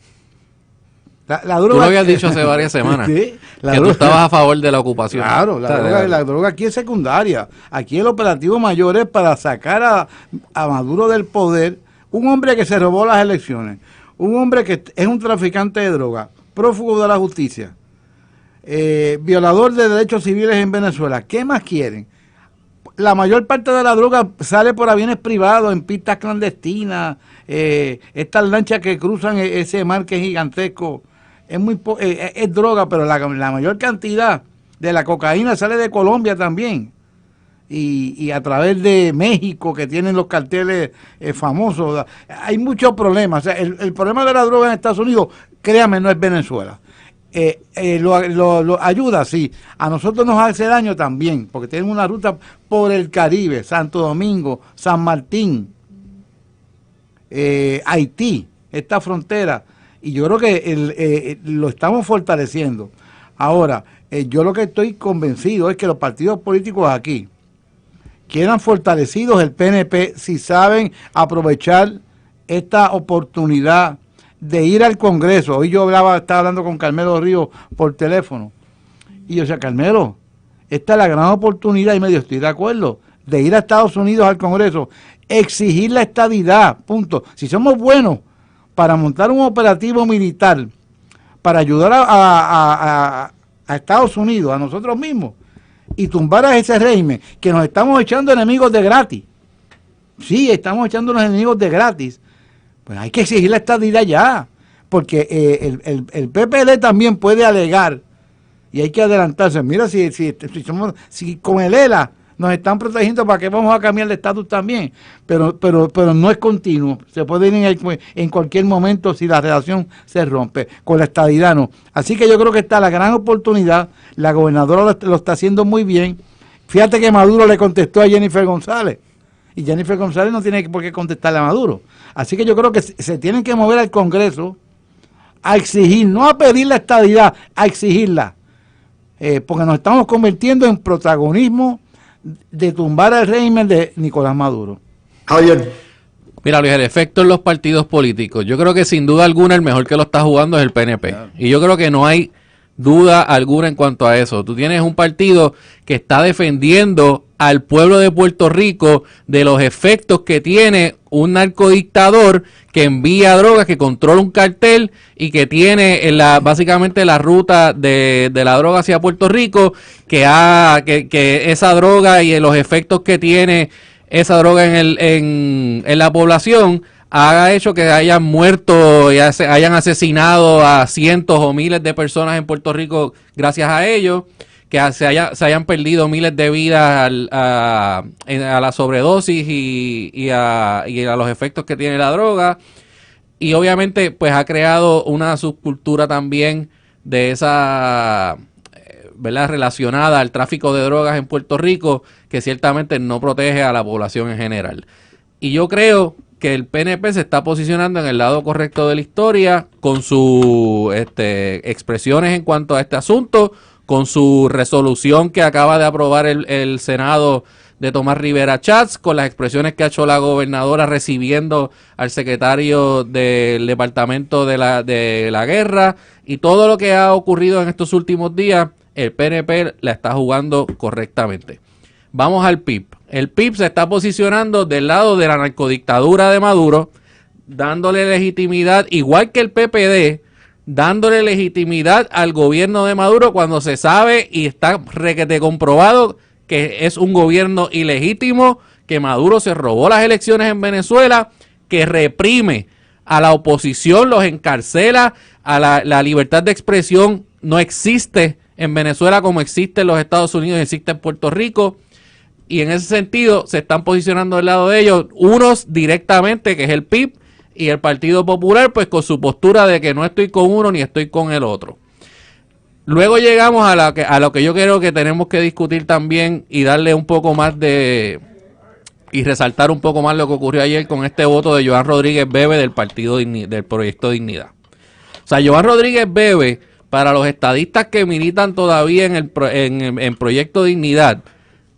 La droga, tú lo habías dicho hace varias semanas, sí, que tú estabas a favor de la ocupación. Claro, la droga aquí es secundaria. Aquí el operativo mayor es para sacar a Maduro del poder, un hombre que se robó las elecciones, un hombre que es un traficante de droga, prófugo de la justicia. violador de derechos civiles en Venezuela. ¿Qué más quieren? La mayor parte de la droga sale por aviones privados, en pistas clandestinas, estas lanchas que cruzan ese mar que es gigantesco. Es droga, pero la mayor cantidad de la cocaína sale de Colombia también. Y a través de México, que tienen los carteles famosos. Hay muchos problemas. O sea, el problema de la droga en Estados Unidos, créame, no es Venezuela. Lo ayuda, sí. A nosotros nos hace daño también, porque tenemos una ruta por el Caribe, Santo Domingo, San Martín, Haití, esta frontera. Y yo creo que lo estamos fortaleciendo. Ahora, yo lo que estoy convencido es que los partidos políticos aquí quedan fortalecidos el PNP si saben aprovechar esta oportunidad de ir al Congreso. Hoy yo estaba hablando con Carmelo Ríos por teléfono. Y yo decía, Carmelo, esta es la gran oportunidad, y medio estoy de acuerdo, de ir a Estados Unidos al Congreso, exigir la estadidad, punto. Si somos buenos para montar un operativo militar, para ayudar a Estados Unidos, a nosotros mismos, y tumbar a ese régimen, que nos estamos echando enemigos de gratis. Sí, estamos echando unos enemigos de gratis. Pues hay que exigir la estadidad ya, porque el PPD también puede alegar, y hay que adelantarse. Mira, si con el ELA nos están protegiendo, ¿para qué vamos a cambiar de estatus también? Pero no es continuo, se puede ir en cualquier momento si la relación se rompe. Con la estadidad no. Así que yo creo que está la gran oportunidad, la gobernadora lo está haciendo muy bien. Fíjate que Maduro le contestó a Jennifer González, y Jennifer González no tiene por qué contestarle a Maduro. Así que yo creo que se tienen que mover al Congreso a exigir, no a pedir la estadidad, a exigirla. Porque nos estamos convirtiendo en protagonismo de tumbar el régimen de Nicolás Maduro. Javier. Mira, Luis, el efecto en los partidos políticos. Yo creo que sin duda alguna el mejor que lo está jugando es el PNP. Claro. Y yo creo que no hay duda alguna en cuanto a eso. Tú tienes un partido que está defendiendo al pueblo de Puerto Rico de los efectos que tiene un narcodictador que envía drogas, que controla un cartel y que tiene básicamente la ruta de la droga hacia Puerto Rico, que esa droga y los efectos que tiene esa droga en la población ha hecho que hayan muerto y hayan asesinado a cientos o miles de personas en Puerto Rico gracias a ello, que se hayan perdido miles de vidas a la sobredosis y a los efectos que tiene la droga. Y obviamente pues ha creado una subcultura también de esa, ¿verdad?, relacionada al tráfico de drogas en Puerto Rico, que ciertamente no protege a la población en general. Y yo creo que el PNP se está posicionando en el lado correcto de la historia con sus expresiones en cuanto a este asunto, con su resolución que acaba de aprobar el Senado de Tomás Rivera Chats, con las expresiones que ha hecho la gobernadora recibiendo al secretario del Departamento de la Guerra, y todo lo que ha ocurrido en estos últimos días. El PNP la está jugando correctamente. Vamos al PIB. El PIB se está posicionando del lado de la narcodictadura de Maduro, dándole legitimidad, igual que el PPD, dándole legitimidad al gobierno de Maduro cuando se sabe y está requete comprobado que es un gobierno ilegítimo, que Maduro se robó las elecciones en Venezuela, que reprime a la oposición, los encarcela, a la libertad de expresión no existe en Venezuela como existe en los Estados Unidos y existe en Puerto Rico. Y en ese sentido se están posicionando del lado de ellos, unos directamente, que es el PIB, y el Partido Popular, pues con su postura de que no estoy con uno ni estoy con el otro. Luego llegamos a lo que yo creo que tenemos que discutir también y darle un poco más y resaltar un poco más lo que ocurrió ayer con este voto de Joan Rodríguez Bebe del del Proyecto Dignidad. O sea, Joan Rodríguez Bebe, para los estadistas que militan todavía en Proyecto Dignidad,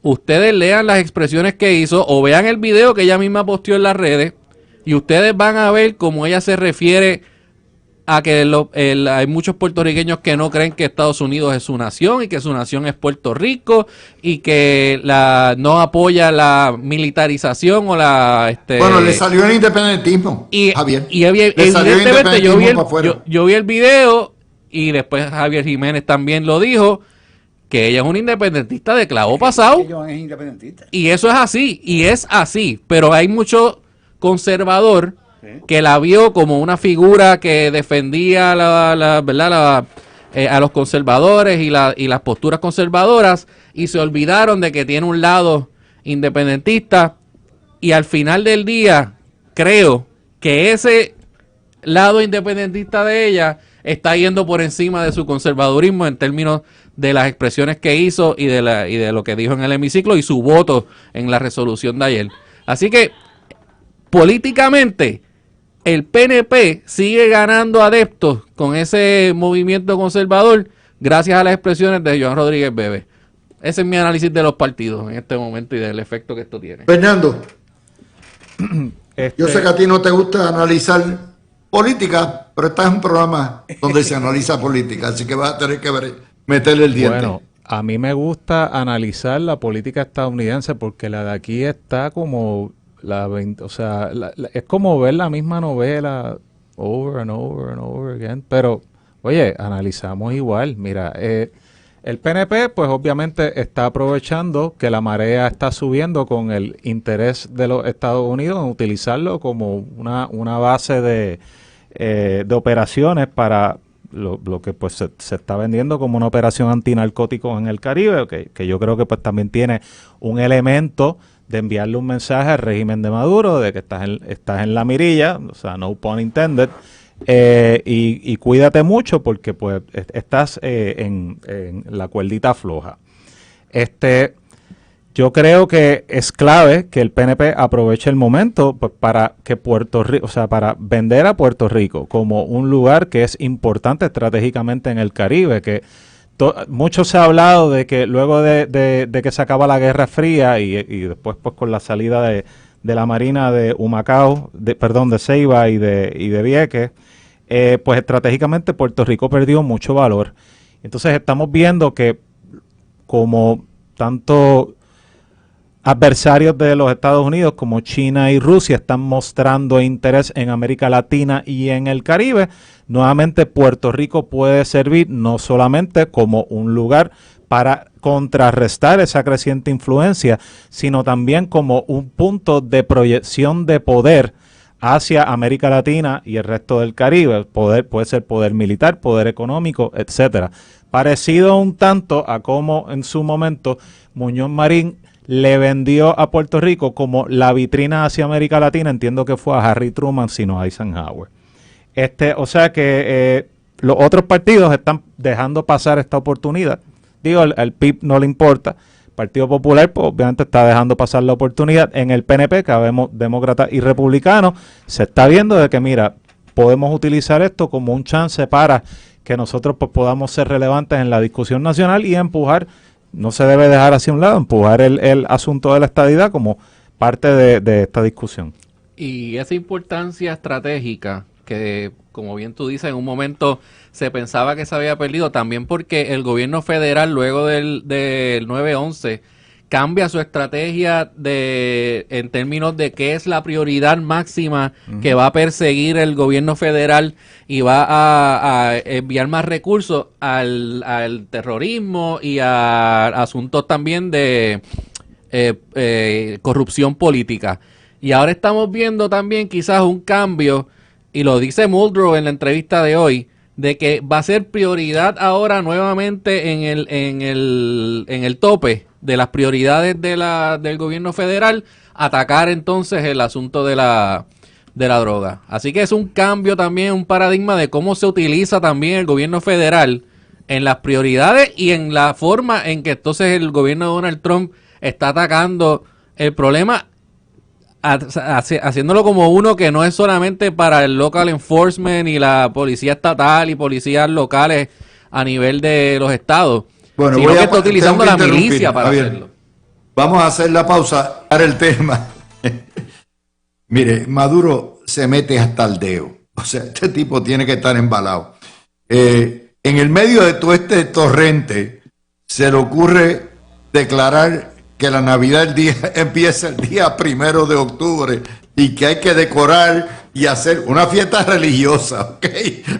ustedes lean las expresiones que hizo o vean el video que ella misma posteó en las redes y ustedes van a ver cómo ella se refiere a que hay muchos puertorriqueños que no creen que Estados Unidos es su nación y que su nación es Puerto Rico y que no apoya la militarización o Bueno, le salió el independentismo, Javier. Y evidentemente yo vi el video y después Javier Jiménez también lo dijo, que ella es una independentista de clavo pasado. Joan es independentista. Y eso es así, y es así, pero hay mucho conservador que la vio como una figura que defendía ¿verdad? A los conservadores y las posturas conservadoras, y se olvidaron de que tiene un lado independentista, y al final del día creo que ese lado independentista de ella está yendo por encima de su conservadurismo en términos de las expresiones que hizo y de lo que dijo en el hemiciclo y su voto en la resolución de ayer. Así que políticamente el PNP sigue ganando adeptos con ese movimiento conservador gracias a las expresiones de Joan Rodríguez Bebe. Ese es mi análisis de los partidos en este momento y del efecto que esto tiene. Fernando, yo sé que a ti no te gusta analizar política, pero estás en un programa donde se analiza política, así que vas a tener que meterle el diente. Bueno, a mí me gusta analizar la política estadounidense porque la de aquí está como es como ver la misma novela over and over and over again, pero oye, analizamos igual. Mira, el PNP pues obviamente está aprovechando que la marea está subiendo con el interés de los Estados Unidos en utilizarlo como una base de operaciones para lo que pues se está vendiendo como una operación antinarcóticos en el Caribe, que yo creo que pues también tiene un elemento de enviarle un mensaje al régimen de Maduro de que estás en la mirilla, o sea, no pun intended, y cuídate mucho porque pues estás en la cuerdita floja. Yo creo que es clave que el PNP aproveche el momento pues, para que Puerto Rico, o sea, para vender a Puerto Rico como un lugar que es importante estratégicamente en el Caribe, que mucho se ha hablado de que luego de que se acaba la Guerra Fría y después pues con la salida de la Marina de Humacao, de Ceiba y de Vieques, pues estratégicamente Puerto Rico perdió mucho valor. Entonces estamos viendo que como tanto adversarios de los Estados Unidos como China y Rusia están mostrando interés en América Latina y en el Caribe, nuevamente Puerto Rico puede servir no solamente como un lugar para contrarrestar esa creciente influencia, sino también como un punto de proyección de poder hacia América Latina y el resto del Caribe. Puede ser poder militar, poder económico, etcétera. Parecido un tanto a como en su momento Muñoz Marín le vendió a Puerto Rico como la vitrina hacia América Latina, entiendo que fue a Harry Truman, sino a Eisenhower. O sea que los otros partidos están dejando pasar esta oportunidad. Digo, al PIB no le importa. El Partido Popular, pues obviamente está dejando pasar la oportunidad. En el PNP, que vemos demócratas y republicanos, se está viendo de que, mira, podemos utilizar esto como un chance para que nosotros pues, podamos ser relevantes en la discusión nacional y empujar. No se debe dejar hacia un lado, empujar el asunto de la estadidad como parte de esta discusión. Y esa importancia estratégica que, como bien tú dices, en un momento se pensaba que se había perdido, también porque el gobierno federal luego del 9/11 cambia su estrategia en términos de qué es la prioridad máxima que va a perseguir el gobierno federal y va a enviar más recursos al terrorismo y a asuntos también de corrupción política. Y ahora estamos viendo también quizás un cambio, y lo dice Muldrow en la entrevista de hoy, de que va a ser prioridad ahora nuevamente en el tope de las prioridades del gobierno federal, atacar entonces el asunto de la droga. Así que es un cambio también, un paradigma de cómo se utiliza también el gobierno federal en las prioridades y en la forma en que entonces el gobierno de Donald Trump está atacando el problema, haciéndolo como uno que no es solamente para el local enforcement y la policía estatal y policías locales a nivel de los estados, bueno, sino que está utilizando la milicia para hacerlo. Vamos a hacer la pausa para el tema. Mire, Maduro se mete hasta el dedo. O sea, este tipo tiene que estar embalado. En el medio de todo este torrente, se le ocurre declarar que la Navidad empieza el día 1 de octubre y que hay que decorar y hacer una fiesta religiosa, ¿ok?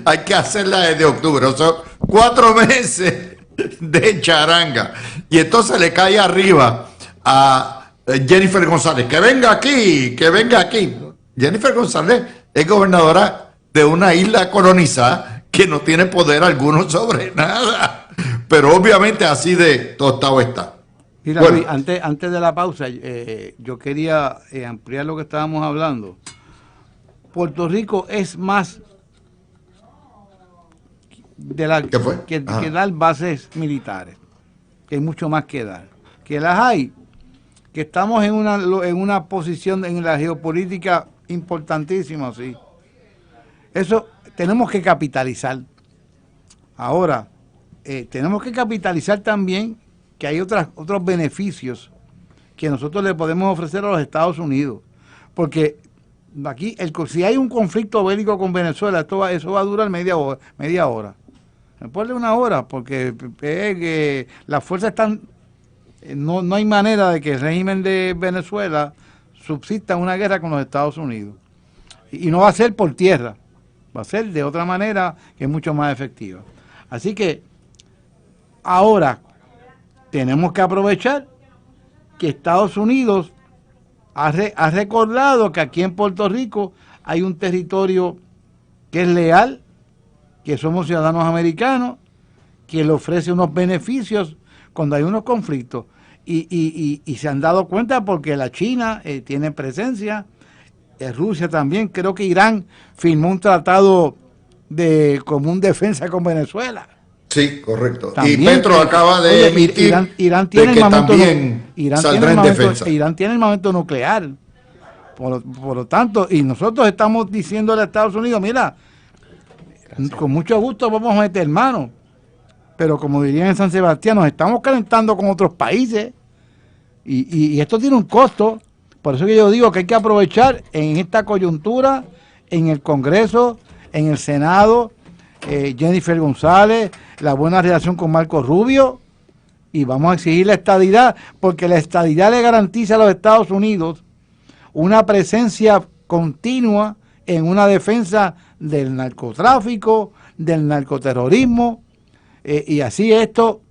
Hay que hacerla desde octubre. O sea, 4 meses de charanga. Y entonces le cae arriba a Jennifer González, que venga aquí, que venga aquí. Jennifer González es gobernadora de una isla colonizada que no tiene poder alguno sobre nada. Pero obviamente así de tostado está. Mira, Bueno. Luis, antes de la pausa, yo quería ampliar lo que estábamos hablando. Puerto Rico es más ¿Qué fue? que dar bases militares, que hay mucho más que dar. Que las hay, que estamos en una posición en la geopolítica importantísima, sí. Eso tenemos que capitalizar. Ahora, tenemos que capitalizar también que hay otros beneficios que nosotros le podemos ofrecer a los Estados Unidos. Porque aquí, si hay un conflicto bélico con Venezuela, eso va a durar media hora. Después de una hora, porque las fuerzas están... No hay manera de que el régimen de Venezuela subsista en una guerra con los Estados Unidos. Y no va a ser por tierra, va a ser de otra manera que es mucho más efectiva. Así que ahora tenemos que aprovechar que Estados Unidos ha recordado que aquí en Puerto Rico hay un territorio que es leal, que somos ciudadanos americanos, que le ofrece unos beneficios cuando hay unos conflictos. Y se han dado cuenta porque la China tiene presencia, Rusia también, creo que Irán firmó un tratado de común defensa con Venezuela. Sí, correcto. También, y Petro acaba de emitir Irán tiene de que armamento también saldrá en defensa. Irán tiene armamento nuclear. Por lo tanto, y nosotros estamos diciéndole a Estados Unidos, mira, con mucho gusto vamos a meter mano. Pero como dirían en San Sebastián, nos estamos calentando con otros países y esto tiene un costo. Por eso que yo digo que hay que aprovechar en esta coyuntura, en el Congreso, en el Senado, Jennifer González, la buena relación con Marco Rubio, y vamos a exigir la estadidad, porque la estadidad le garantiza a los Estados Unidos una presencia continua en una defensa del narcotráfico, del narcoterrorismo, y así esto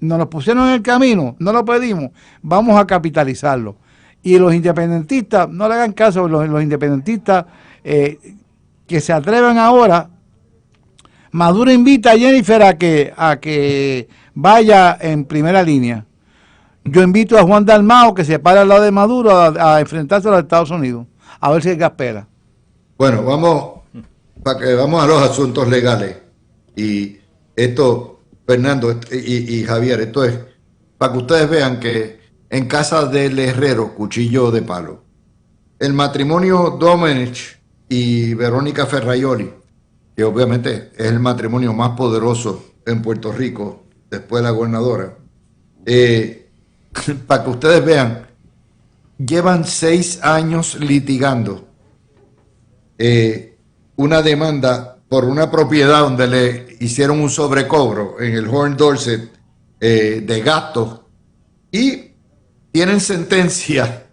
nos lo pusieron en el camino, no lo pedimos, vamos a capitalizarlo. Y los independentistas, no le hagan caso, los independentistas que se atrevan ahora. Maduro invita a Jennifer a que vaya en primera línea. Yo invito a Juan Dalmao que se pare al lado de Maduro a enfrentarse a los Estados Unidos, a ver si es gaspera. Bueno, vamos a los asuntos legales. Y esto, Fernando y Javier, esto es para que ustedes vean que en casa del herrero, cuchillo de palo. El matrimonio Domenech y Verónica Ferraioli, que obviamente es el matrimonio más poderoso en Puerto Rico, después de la gobernadora, para que ustedes vean, llevan 6 años litigando una demanda por una propiedad donde le hicieron un sobrecobro en el Horn Dorset de gastos y tienen sentencia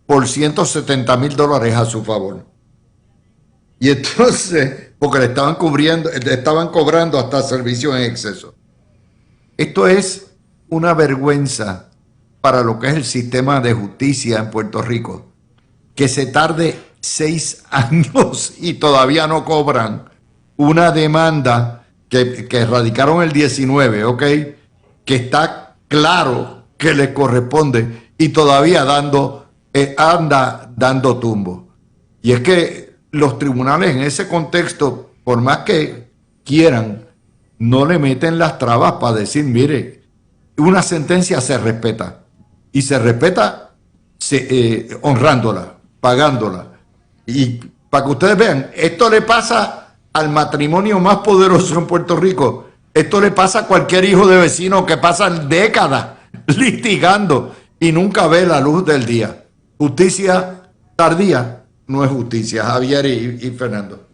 por $170,000 a su favor. Y entonces, porque le estaban cobrando hasta servicios en exceso. Esto es una vergüenza para lo que es el sistema de justicia en Puerto Rico. Que se tarde 6 años y todavía no cobran una demanda que radicaron el 19, ¿ok? Que está claro que le corresponde y todavía anda dando tumbo. Y es que los tribunales en ese contexto, por más que quieran, no le meten las trabas para decir, mire, una sentencia se respeta. Y se respeta honrándola, pagándola. Y para que ustedes vean, esto le pasa al matrimonio más poderoso en Puerto Rico. Esto le pasa a cualquier hijo de vecino que pasa décadas litigando y nunca ve la luz del día. Justicia tardía no es justicia. Javier y Fernando.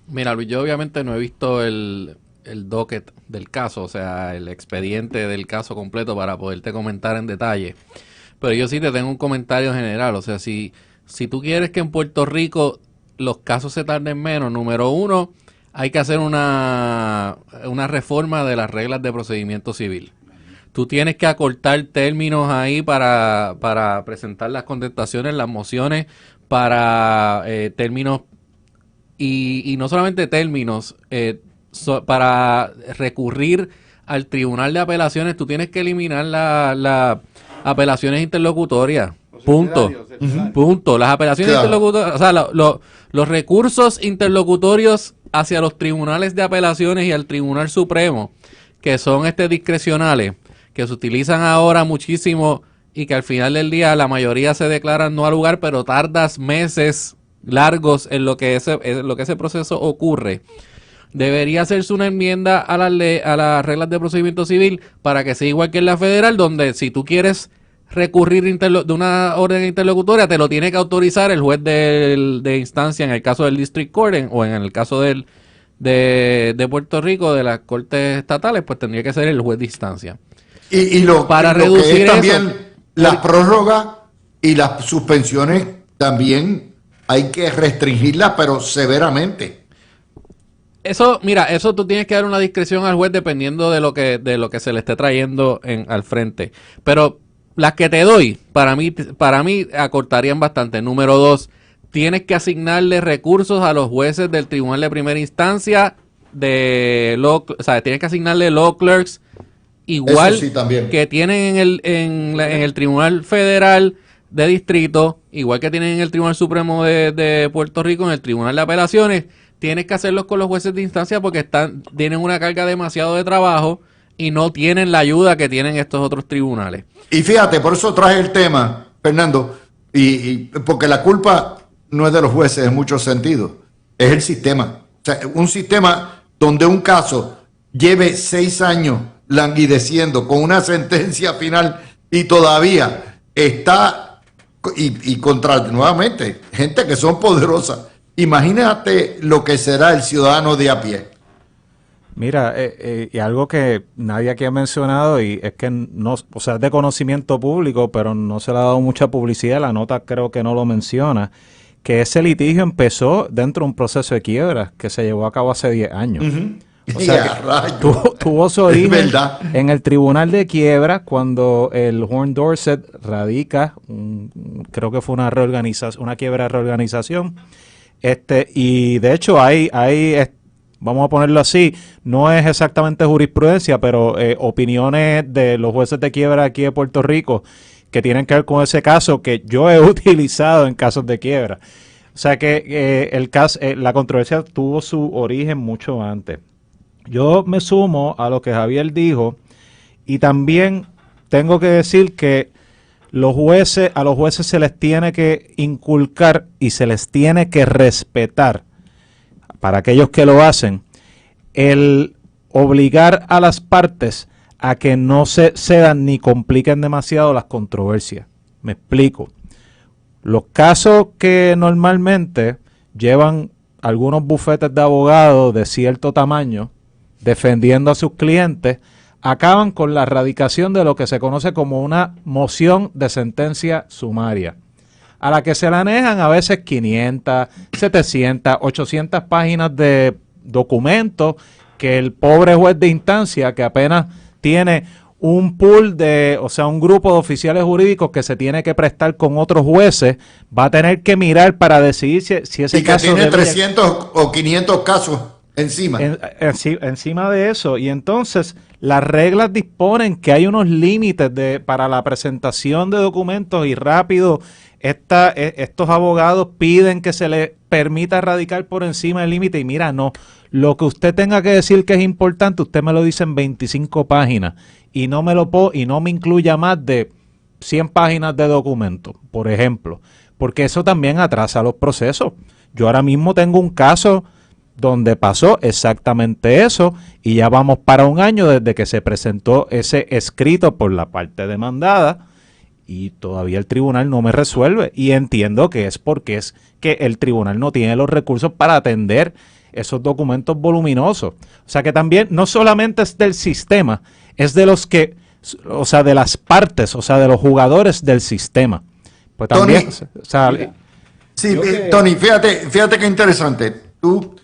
Mira, Luis, yo obviamente no he visto el docket del caso, o sea, el expediente del caso completo para poderte comentar en detalle. Pero yo sí te tengo un comentario general, o sea, si tú quieres que en Puerto Rico los casos se tarden menos, número uno, hay que hacer una reforma de las reglas de procedimiento civil. Tú tienes que acortar términos ahí para presentar las contestaciones, las mociones, para términos, y no solamente términos, para recurrir al Tribunal de Apelaciones, tú tienes que eliminar las apelaciones interlocutorias. Punto. Punto. Las apelaciones interlocutorias, o sea, los recursos interlocutorios hacia los tribunales de apelaciones y al Tribunal Supremo, que son discrecionales, que se utilizan ahora muchísimo y que al final del día la mayoría se declaran no al lugar, pero tardas meses largos en lo que ese proceso ocurre. Debería hacerse una enmienda a las reglas de procedimiento civil para que sea igual que en la federal, donde si tú quieres recurrir de una orden interlocutoria, te lo tiene que autorizar el juez de instancia en el caso del District Court o en el caso de Puerto Rico, de las cortes estatales, pues tendría que ser el juez de instancia. Para reducir que es también las prórrogas y las suspensiones también hay que restringirlas, pero severamente. Eso, mira, eso tú tienes que dar una discreción al juez dependiendo de lo que se le esté trayendo al frente. Pero las que te doy, para mí acortarían bastante. Número 2, tienes que asignarle recursos a los jueces del Tribunal de Primera Instancia, o sea, tienes que asignarle law clerks igual sí, que tienen en el Tribunal Federal de Distrito, igual que tienen en el Tribunal Supremo de Puerto Rico, en el Tribunal de Apelaciones. Tienes que hacerlos con los jueces de instancia porque tienen una carga demasiado de trabajo y no tienen la ayuda que tienen estos otros tribunales. Y fíjate, por eso traje el tema, Fernando, y porque la culpa no es de los jueces en muchos sentidos, es el sistema. O sea, un sistema donde un caso lleve 6 años languideciendo con una sentencia final y todavía está, y contra, nuevamente, gente que son poderosas. Imagínate lo que será el ciudadano de a pie. Mira, y algo que nadie aquí ha mencionado y es que no, o sea, es de conocimiento público, pero no se le ha dado mucha publicidad, la nota creo que no lo menciona, que ese litigio empezó dentro de un proceso de quiebra que se llevó a cabo hace 10 años. O sea, tuvo su origen en el Tribunal de Quiebra cuando el Horn Dorset radica, creo que fue una quiebra de reorganización. Y de hecho hay, vamos a ponerlo así, no es exactamente jurisprudencia, pero opiniones de los jueces de quiebra aquí de Puerto Rico que tienen que ver con ese caso que yo he utilizado en casos de quiebra. O sea que la controversia tuvo su origen mucho antes. Yo me sumo a lo que Javier dijo y también tengo que decir que a los jueces se les tiene que inculcar y se les tiene que respetar, para aquellos que lo hacen, el obligar a las partes a que no se cedan ni compliquen demasiado las controversias. Me explico. Los casos que normalmente llevan algunos bufetes de abogados de cierto tamaño defendiendo a sus clientes, acaban con la erradicación de lo que se conoce como una moción de sentencia sumaria, a la que se le anejan a veces 500, 700, 800 páginas de documentos que el pobre juez de instancia, que apenas tiene un pool un grupo de oficiales jurídicos que se tiene que prestar con otros jueces, va a tener que mirar para decidir si ese caso... Y que tiene 300 o 500 casos encima. Encima de eso. Y entonces las reglas disponen que hay unos límites para la presentación de documentos y rápido estos abogados piden que se les permita radicar por encima del límite. Y mira, no, lo que usted tenga que decir que es importante, usted me lo dice en 25 páginas y no me incluya más de 100 páginas de documento, por ejemplo, porque eso también atrasa los procesos. Yo ahora mismo tengo un caso donde pasó exactamente eso y ya vamos para 1 año desde que se presentó ese escrito por la parte demandada y todavía el tribunal no me resuelve, y entiendo que es porque es que el tribunal no tiene los recursos para atender esos documentos voluminosos. O sea que también no solamente es del sistema, es de los que, o sea, de las partes, o sea, de los jugadores del sistema. Pues también, Tony, Tony, fíjate qué interesante. Tú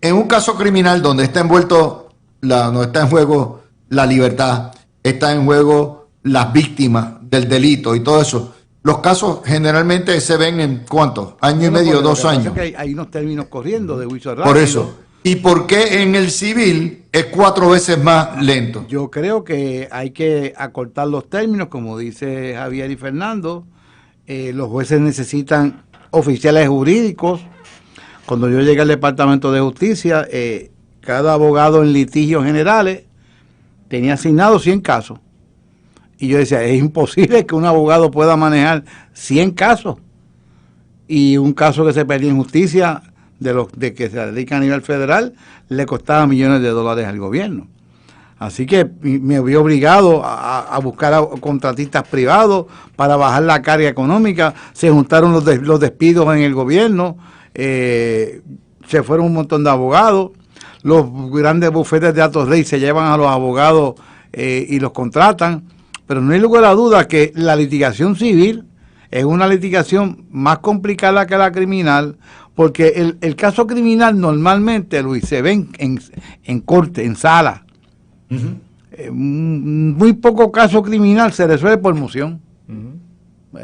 en un caso criminal donde está envuelto, no está en juego la libertad, está en juego las víctimas del delito y todo eso, los casos generalmente se ven en ¿cuántos? Año y medio, 2 años. Es que hay unos términos corriendo de juicio rápido. Por eso. ¿Y por qué en el civil es 4 veces más lento? Yo creo que hay que acortar los términos, como dice Javier y Fernando. Los jueces necesitan oficiales jurídicos. Cuando yo llegué al Departamento de Justicia, cada abogado en litigios generales tenía asignado 100 casos. Y yo decía, es imposible que un abogado pueda manejar 100 casos. Y un caso que se perdía en justicia, de que se dedica a nivel federal, le costaba millones de dólares al gobierno. Así que me vi obligado a buscar a contratistas privados para bajar la carga económica. Se juntaron los despidos en el gobierno, se fueron un montón de abogados. Los grandes bufetes de altos leyes se llevan a los abogados y los contratan. Pero no hay lugar a duda que la litigación civil es una litigación más complicada que la criminal, porque el caso criminal normalmente, Luis, se ve en corte, en sala. Uh-huh. Muy poco caso criminal se resuelve por moción. Uh-huh.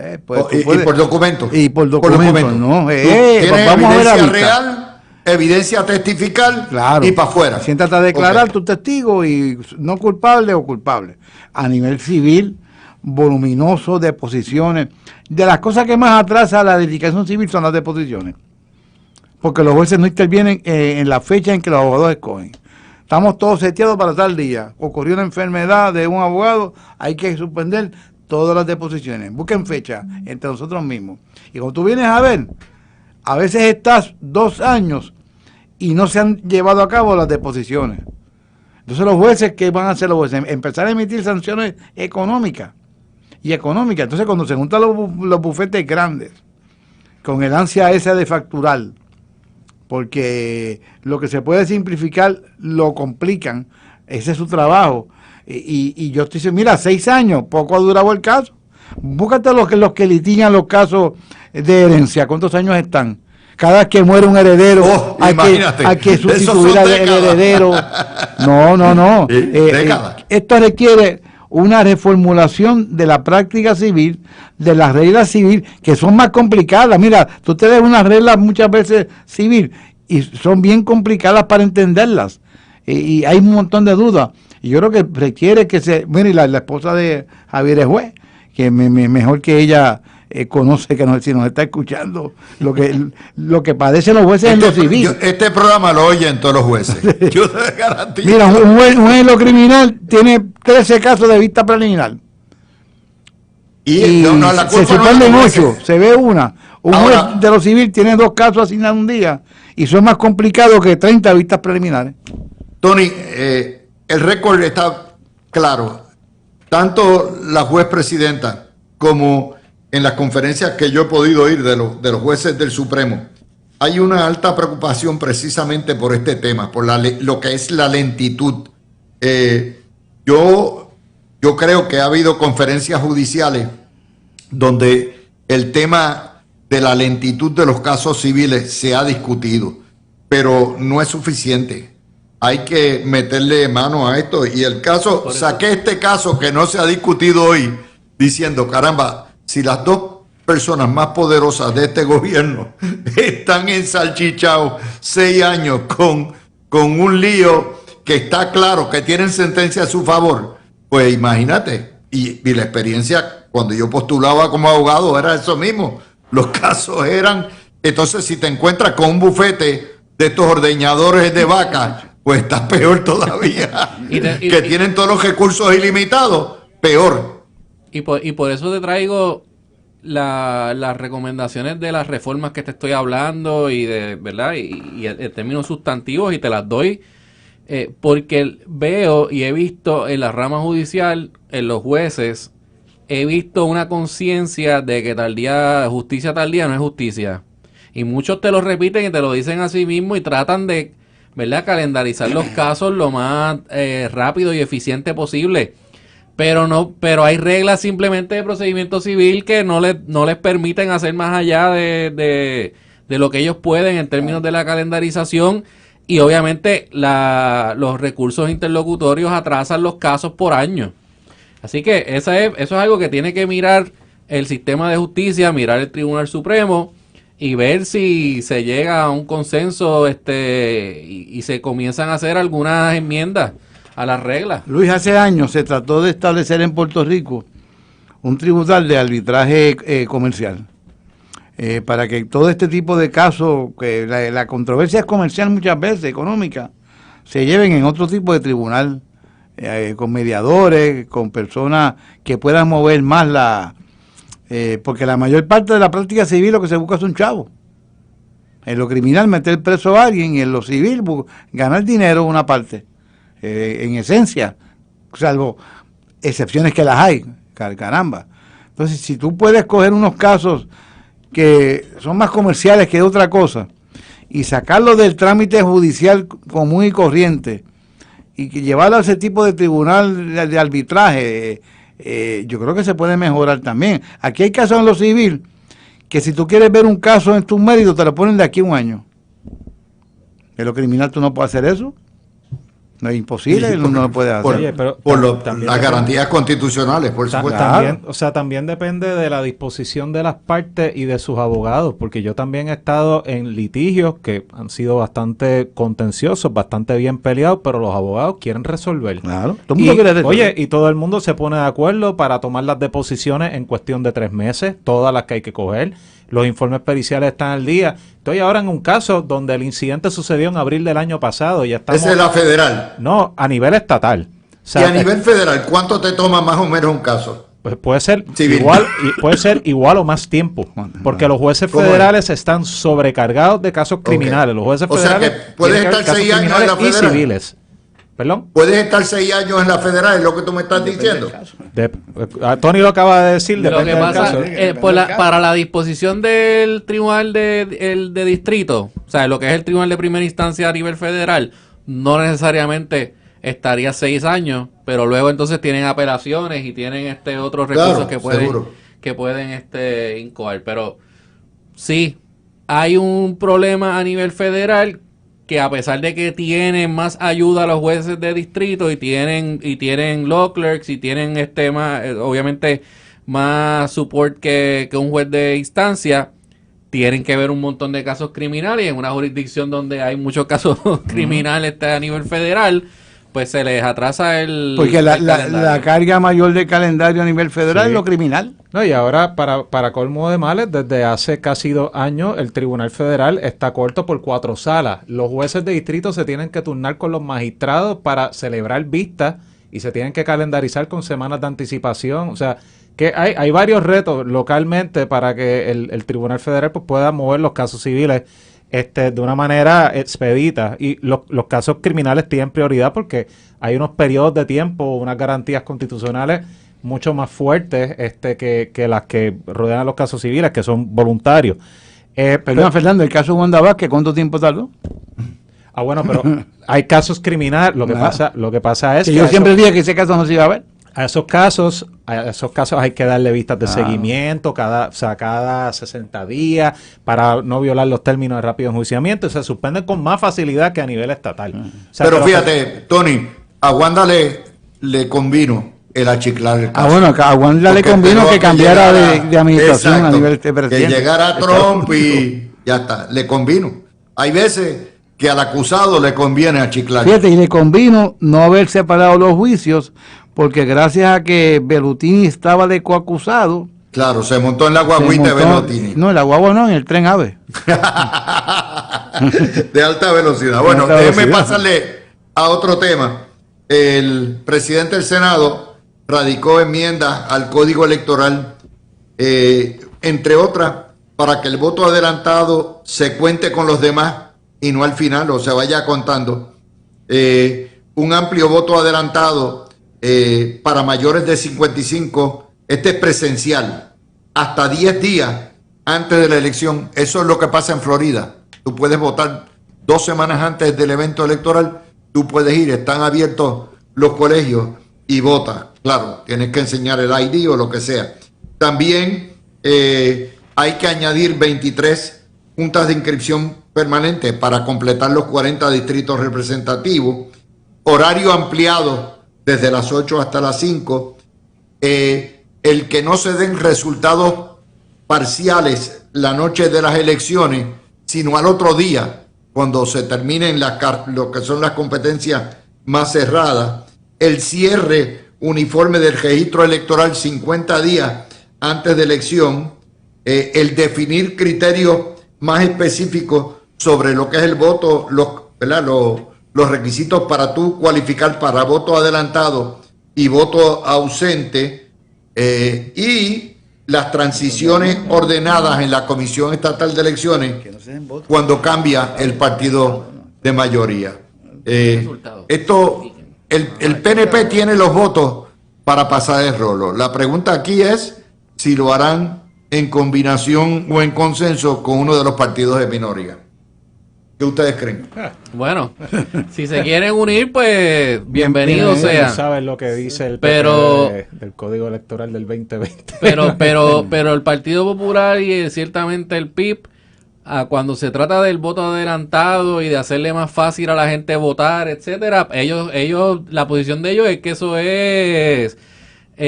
Y por documento. Y por documento, ¿no? Tienes vamos evidencia a ver real, evidencia testifical, claro, y para afuera. Siéntate a declarar tu testigo y no culpable o culpable. A nivel civil, voluminoso, deposiciones. De las cosas que más atrasa la litigación civil son las deposiciones. Porque los jueces no intervienen en la fecha en que los abogados escogen. Estamos todos seteados para tal día. Ocurrió una enfermedad de un abogado, hay que suspender todas las deposiciones. Busquen fecha entre nosotros mismos. Y cuando tú vienes a ver, a veces estás 2 años y no se han llevado a cabo las deposiciones. Entonces los jueces, ¿qué van a hacer los jueces? Empezar a emitir sanciones económicas y económicas. Entonces cuando se juntan los bufetes grandes con el ansia esa de facturar, porque lo que se puede simplificar lo complican, ese es su trabajo. Y yo estoy diciendo, mira, 6 años, poco ha durado el caso. Búscate los que litigan los casos de herencia, ¿cuántos años están? Cada vez que muere un heredero, hay que sustituir al heredero. No. Esto requiere una reformulación de la práctica civil, de las reglas civiles, que son más complicadas. Mira, tú te ves unas reglas muchas veces civil y son bien complicadas para entenderlas. Y hay un montón de dudas. Y yo creo que requiere que se... Mire, la esposa de Javier es juez, que mejor que ella... conoce que si nos está escuchando lo que padecen los jueces en lo civil. Este programa lo oyen todos los jueces. Yo te garantizo. Mira, un juez en lo criminal tiene 13 casos de vista preliminar. Y se suspenden 8, se ve una. Un juez de lo civil tiene 2 casos asignados un día y son más complicados que 30 vistas preliminares. Tony, el récord está claro. Tanto la juez presidenta como en las conferencias que yo he podido oír de los jueces del Supremo, hay una alta preocupación precisamente por este tema, por lo que es la lentitud. Yo creo que ha habido conferencias judiciales donde el tema de la lentitud de los casos civiles se ha discutido, pero no es suficiente. Hay que meterle mano a esto. Y el caso, saqué este caso que no se ha discutido hoy, diciendo, caramba, si las 2 personas más poderosas de este gobierno están ensalchichados 6 años con un lío que está claro que tienen sentencia a su favor, pues imagínate. Y la experiencia cuando yo postulaba como abogado era eso mismo. Los casos eran... Entonces, si te encuentras con un bufete de estos ordeñadores de vacas, pues estás peor todavía. Que tienen todos los recursos ilimitados, peor. Y por eso te traigo las recomendaciones de las reformas que te estoy hablando y de verdad y en términos sustantivos, y te las doy porque veo y he visto en la rama judicial, en los jueces, he visto una conciencia de que justicia tardía no es justicia, y muchos te lo repiten y te lo dicen a sí mismo y tratan de, ¿verdad?, calendarizar los casos lo más rápido y eficiente posible. Pero hay reglas simplemente de procedimiento civil que no les permiten hacer más allá de lo que ellos pueden en términos de la calendarización. y obviamente los recursos interlocutorios atrasan los casos por año. Así que eso es algo que tiene que mirar el sistema de justicia, mirar el Tribunal Supremo y ver si se llega a un consenso y se comienzan a hacer algunas enmiendas a las reglas. Luis, hace años se trató de establecer en Puerto Rico un tribunal de arbitraje comercial. Para que todo este tipo de casos, que la controversia es comercial muchas veces, económica, se lleven en otro tipo de tribunal, con mediadores, con personas que puedan mover más porque la mayor parte de la práctica civil lo que se busca es un chavo. En lo criminal meter preso a alguien y en lo civil ganar dinero una parte. En esencia, salvo excepciones que las hay, caramba. Entonces, si tú puedes coger unos casos que son más comerciales que otra cosa y sacarlo del trámite judicial común y corriente y que llevarlo a ese tipo de tribunal de arbitraje, yo creo que se puede mejorar también. Aquí hay casos en lo civil que si tú quieres ver un caso en tus méritos te lo ponen de aquí a un año. En lo criminal tú no puedes hacer eso. No es imposible, sí, no lo puede hacer. Oye, pero las garantías constitucionales, por supuesto. También depende de la disposición de las partes y de sus abogados, porque yo también he estado en litigios que han sido bastante contenciosos, bastante bien peleados, pero los abogados quieren resolver. Claro, todo el mundo quiere resolver. Oye, y todo el mundo se pone de acuerdo para tomar las deposiciones en cuestión de 3 meses, todas las que hay que coger. Los informes periciales están al día. Estoy ahora en un caso donde el incidente sucedió en abril del año pasado. Ya estamos, ¿esa es la federal? No, a nivel estatal. O sea, y a nivel federal, ¿cuánto te toma más o menos un caso? Pues puede ser igual o más tiempo, porque los jueces federales están sobrecargados de casos criminales. Los jueces federales, o sea que puedes estar 6 años en la federal. Y civiles. ¿Perdón? Puedes estar 6 años en la federal, es lo que tú me estás diciendo. Tony lo acaba de decir. Lo que pasa para la disposición del tribunal de distrito, o sea, lo que es el tribunal de primera instancia a nivel federal, no necesariamente estaría 6 años, pero luego entonces tienen apelaciones y tienen otros recursos que pueden incoar. Pero sí, hay un problema a nivel federal que a pesar de que tienen más ayuda a los jueces de distrito y tienen law clerks y tienen obviamente más support que un juez de instancia, tienen que ver un montón de casos criminales y en una jurisdicción donde hay muchos casos criminales a nivel federal, pues se les atrasa porque la carga mayor de calendario a nivel federal es lo criminal. No, y ahora, para colmo de males, desde hace casi 2 años, el Tribunal Federal está corto por 4 salas. Los jueces de distrito se tienen que turnar con los magistrados para celebrar vistas y se tienen que calendarizar con semanas de anticipación. O sea, que hay varios retos localmente para que el Tribunal Federal pues, pueda mover los casos civiles de una manera expedita, y los casos criminales tienen prioridad porque hay unos periodos de tiempo, unas garantías constitucionales mucho más fuertes que las que rodean a los casos civiles, que son voluntarios. Perdón, Fernando, el caso de Wanda Vázquez, ¿cuánto tiempo tardó? Bueno, pero hay casos criminales, lo que pasa es que yo siempre dije que ese caso no se iba a ver. A esos casos hay que darle vistas de seguimiento cada 60 días para no violar los términos de rápido enjuiciamiento. Se suspenden con más facilidad que a nivel estatal. O sea, pero fíjate, Tony, a Wanda le convino el achiclar el caso. Bueno, a Wanda le convino que cambiara de administración, exacto, a nivel de presidente. Que llegara Trump y ya está, le convino. Hay veces que al acusado le conviene achiclar. Fíjate, y le convino no haber separado los juicios, porque gracias a que Bellutini estaba de coacusado. Claro, se montó en la guaguita de Bellutini. No, en la guagua no, en el tren AVE. De alta velocidad. Bueno, déjeme pasarle a otro tema. El presidente del Senado radicó enmiendas al Código Electoral, entre otras, para que el voto adelantado se cuente con los demás y no al final, o se vaya contando. Un amplio voto adelantado para mayores de 55, es presencial, hasta 10 días antes de la elección. Eso es lo que pasa en Florida. Tú puedes votar 2 semanas antes del evento electoral, tú puedes ir, están abiertos los colegios y votas. Claro, tienes que enseñar el ID o lo que sea. También hay que añadir 23 juntas de inscripción permanente para completar los 40 distritos representativos, horario ampliado desde las 8 hasta las 5, el que no se den resultados parciales la noche de las elecciones, sino al otro día, cuando se terminen lo que son las competencias más cerradas, el cierre uniforme del registro electoral 50 días antes de elección, el definir criterios más específicos sobre lo que es el voto, los requisitos para tú cualificar para voto adelantado y voto ausente, y las transiciones ordenadas en la Comisión Estatal de Elecciones cuando cambia el partido de mayoría. El PNP tiene los votos para pasar el rolo. La pregunta aquí es si lo harán en combinación o en consenso con uno de los partidos de minoría. ¿Qué ustedes creen? Bueno, si se quieren unir, pues bienvenido sea. Saben lo que dice el del Código Electoral del 2020. Pero el Partido Popular y ciertamente el PIB, cuando se trata del voto adelantado y de hacerle más fácil a la gente votar, etcétera, ellos, la posición de ellos es que eso es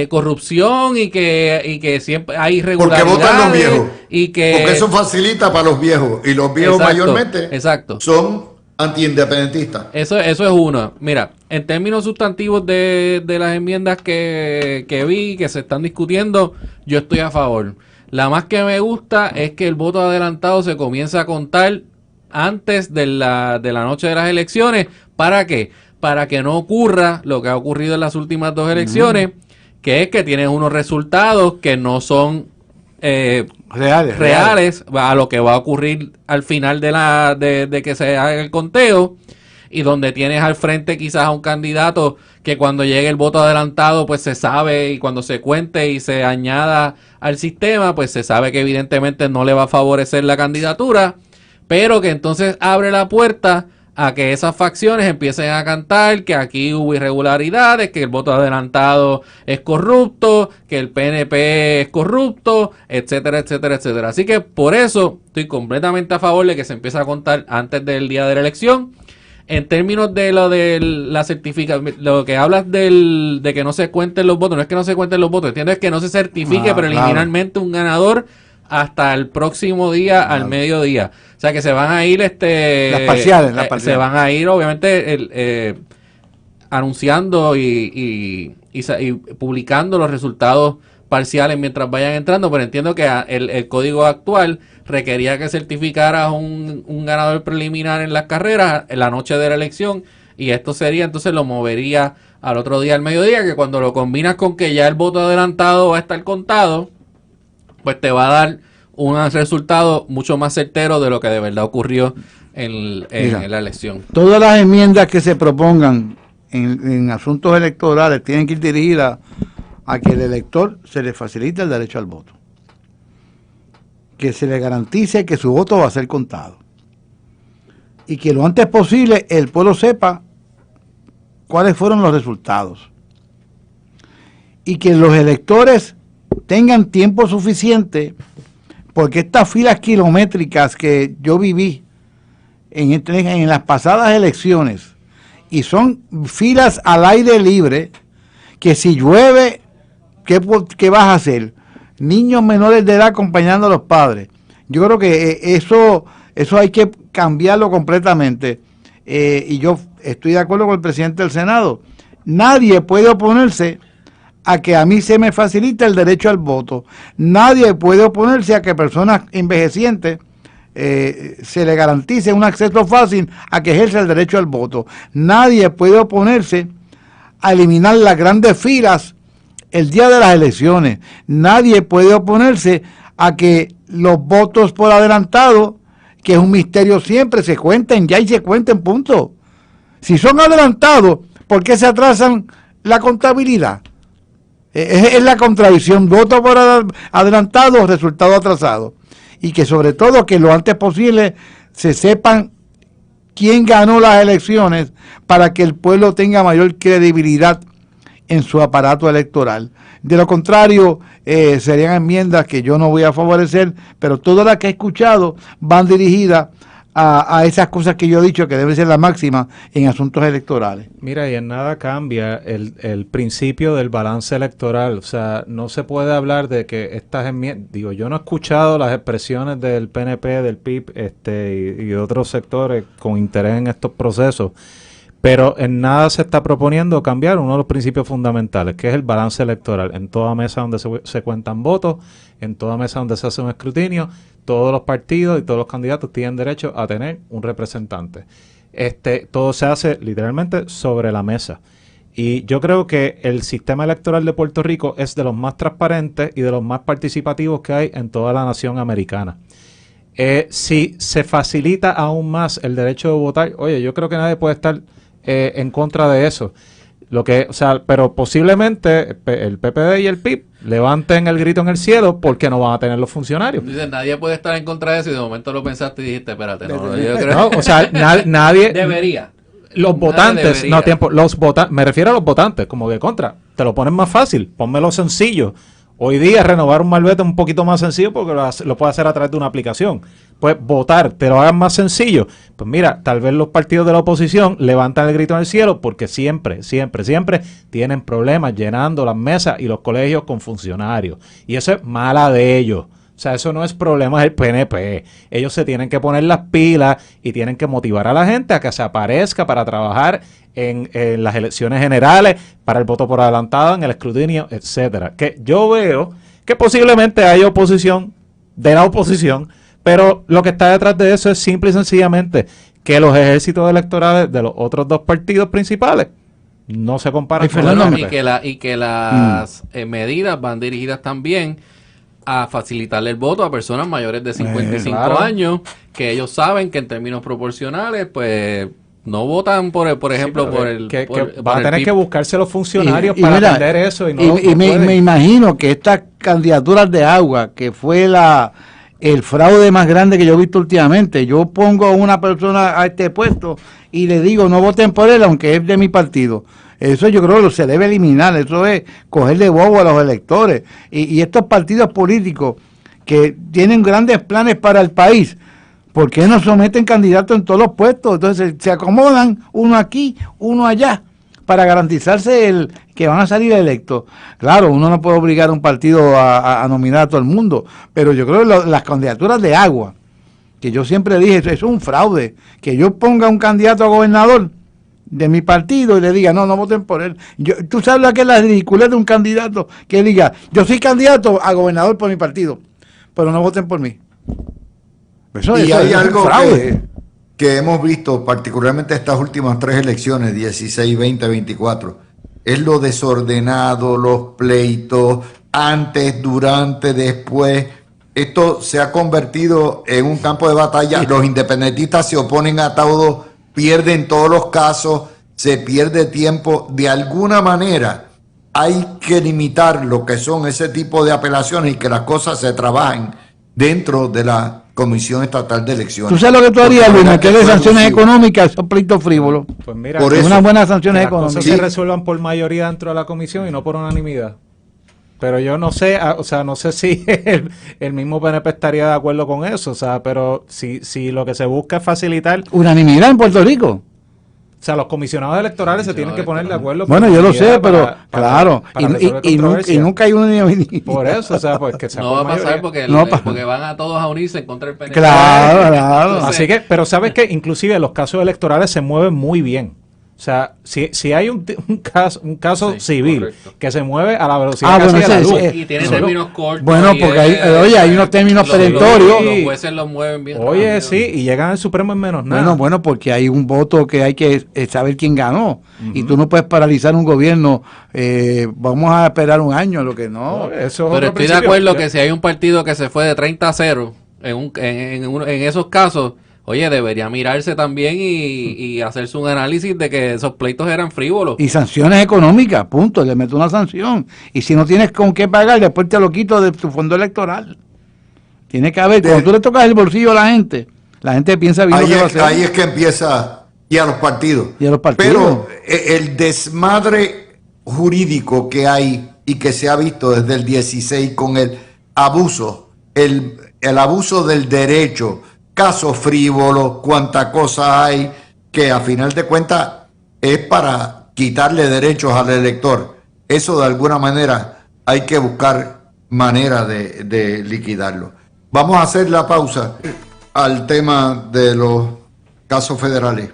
corrupción y que siempre hay irregularidades. Porque votan los viejos. Porque eso facilita para los viejos. Y los viejos mayormente son antiindependentistas. Eso es uno. Mira, en términos sustantivos de las enmiendas que vi, que se están discutiendo, yo estoy a favor. La más que me gusta es que el voto adelantado se comience a contar antes de la noche de las elecciones. ¿Para qué? Para que no ocurra lo que ha ocurrido en las últimas dos elecciones, que es que tienes unos resultados que no son reales a lo que va a ocurrir al final de que se haga el conteo, y donde tienes al frente quizás a un candidato que cuando llegue el voto adelantado pues se sabe, y cuando se cuente y se añada al sistema pues se sabe que evidentemente no le va a favorecer la candidatura, pero que entonces abre la puerta a que esas facciones empiecen a cantar que aquí hubo irregularidades, que el voto adelantado es corrupto, que el PNP es corrupto, etcétera, etcétera, etcétera. Así que por eso estoy completamente a favor de que se empiece a contar antes del día de la elección. En términos de lo de la certificación, lo que hablas de que no se cuenten los votos, no es que no se cuenten los votos, entiendo es que no se certifique preliminarmente un ganador hasta el próximo día al mediodía. O sea que se van a ir las parciales. Se van a ir obviamente anunciando y publicando los resultados parciales mientras vayan entrando, pero entiendo que el código actual requería que certificaras un ganador preliminar en las carreras en la noche de la elección, y esto sería, entonces lo movería al otro día al mediodía, que cuando lo combinas con que ya el voto adelantado va a estar contado, pues te va a dar un resultado mucho más certero de lo que de verdad ocurrió en la elección. Todas las enmiendas que se propongan en asuntos electorales tienen que ir dirigidas a que el elector se le facilite el derecho al voto, que se le garantice que su voto va a ser contado, y que lo antes posible el pueblo sepa cuáles fueron los resultados, y que los electores tengan tiempo suficiente, porque estas filas kilométricas que yo viví en las pasadas elecciones, y son filas al aire libre, que si llueve, ¿qué vas a hacer? Niños menores de edad acompañando a los padres. Yo creo que eso hay que cambiarlo completamente, y yo estoy de acuerdo con el presidente del Senado. Nadie puede oponerse a que a mí se me facilite el derecho al voto. Nadie puede oponerse a que personas envejecientes se le garantice un acceso fácil a que ejerza el derecho al voto. Nadie puede oponerse a eliminar las grandes filas el día de las elecciones. Nadie puede oponerse a que los votos por adelantado, que es un misterio siempre, se cuenten ya y se cuenten, punto. Si son adelantados, ¿por qué se atrasan la contabilidad? Es la contradicción, voto por adelantado, resultado atrasado. Y que sobre todo que lo antes posible se sepan quién ganó las elecciones, para que el pueblo tenga mayor credibilidad en su aparato electoral. De lo contrario, serían enmiendas que yo no voy a favorecer, pero todas las que he escuchado van dirigidas a esas cosas que yo he dicho que debe ser la máxima en asuntos electorales. Mira, y en nada cambia el principio del balance electoral. O sea, no se puede hablar de que estas enmiendas... Digo, yo no he escuchado las expresiones del PNP, del PIB y otros sectores con interés en estos procesos, pero en nada se está proponiendo cambiar uno de los principios fundamentales, que es el balance electoral. En toda mesa donde se cuentan votos, en toda mesa donde se hace un escrutinio, todos los partidos y todos los candidatos tienen derecho a tener un representante. Todo se hace literalmente sobre la mesa. Y yo creo que el sistema electoral de Puerto Rico es de los más transparentes y de los más participativos que hay en toda la nación americana. Si se facilita aún más el derecho de votar, oye, yo creo que nadie puede estar en contra de eso. Pero posiblemente el PPD y el PIB levanten el grito en el cielo porque no van a tener los funcionarios. Dice, nadie puede estar en contra de eso y de momento lo pensaste y dijiste, espérate, yo creo No, o sea, nadie debería. Los votantes, me refiero a los votantes, como que contra, te lo ponen más fácil, pónmelo sencillo. Hoy día renovar un malvete es un poquito más sencillo porque lo puedes hacer a través de una aplicación. Pues votar, te lo hagan más sencillo. Pues mira, tal vez los partidos de la oposición levantan el grito en el cielo porque siempre tienen problemas llenando las mesas y los colegios con funcionarios. Y eso es mala de ellos. O sea, eso no es problema del PNP. Ellos se tienen que poner las pilas y tienen que motivar a la gente a que se aparezca para trabajar en las elecciones generales, para el voto por adelantado, en el escrutinio, etcétera. Que yo veo que posiblemente hay oposición de la oposición, pero lo que está detrás de eso es simple y sencillamente que los ejércitos electorales de los otros dos partidos principales no se comparan con el PNP. Y que las medidas van dirigidas también a facilitarle el voto a personas mayores de 55 años, que ellos saben que en términos proporcionales, pues no votan por ejemplo, por el van a tener que buscarse los funcionarios para atender eso. Me imagino que estas candidaturas de agua, que fue el fraude más grande que yo he visto últimamente, yo pongo a una persona a este puesto y le digo, no voten por él, aunque es de mi partido. Eso yo creo que se debe eliminar, eso es cogerle bobo a los electores. Y estos partidos políticos que tienen grandes planes para el país, ¿por qué no someten candidatos en todos los puestos? Entonces se acomodan uno aquí, uno allá, para garantizarse el que van a salir electos. Claro, uno no puede obligar a un partido a nominar a todo el mundo, pero yo creo que las candidaturas de agua, que yo siempre dije, eso es un fraude, que yo ponga un candidato a gobernador de mi partido y le diga, no voten por él. Tú sabes lo que es la ridiculez de un candidato que diga, yo soy candidato a gobernador por mi partido, pero no voten por mí. Eso hay algo que hemos visto, particularmente estas últimas 3 elecciones, 16, 20, 24, es lo desordenado, los pleitos, antes, durante, después. Esto se ha convertido en un campo de batalla. Los independentistas se oponen a todo, pierden todos los casos, se pierde tiempo. De alguna manera hay que limitar lo que son ese tipo de apelaciones y que las cosas se trabajen dentro de la Comisión Estatal de Elecciones. ¿Tú sabes lo que tú harías, Luis? Meterle sanciones económicas, esos pleitos frívolos. Pues mira, por eso, unas buenas sanciones económicas. Que se resuelvan por mayoría dentro de la comisión y no por unanimidad. Pero yo no sé, no sé si el mismo PNP estaría de acuerdo con eso, pero si lo que se busca es facilitar... ¿Unanimidad en Puerto Rico? O sea, los comisionados electorales se tienen que poner de acuerdo. Bueno, yo lo sé, pero claro, y nunca hay unanimidad. Por eso, pues que sea no va a pasar porque van a todos a unirse en contra del PNP. Claro. Entonces, así que, pero sabes que inclusive los casos electorales se mueven muy bien. O sea, si hay un caso civil, correcto, que se mueve a la velocidad casi de la luz. Y tiene términos cortos. Bueno, porque hay unos términos perentorios. Los jueces los mueven bien. Oye, rápido. Sí, y llegan al Supremo en menos nada. Bueno, porque hay un voto que hay que saber quién ganó. Y tú no puedes paralizar un gobierno. Vamos a esperar un año, lo que no. Pero estoy de acuerdo que si hay un partido que se fue de 30-0 en esos casos, oye, debería mirarse también y hacerse un análisis de que esos pleitos eran frívolos. Y sanciones económicas, punto, le meto una sanción. Y si no tienes con qué pagar, después te lo quito de tu fondo electoral. Tiene que haber, cuando tú le tocas el bolsillo a la gente piensa bien lo que va a hacer. Ahí es que empieza, y a los partidos. Pero el desmadre jurídico que hay y que se ha visto desde el 16 con el abuso, el abuso del derecho, casos frívolos, cuánta cosa hay, que a final de cuentas es para quitarle derechos al elector. Eso de alguna manera hay que buscar manera de liquidarlo. Vamos a hacer la pausa al tema de los casos federales.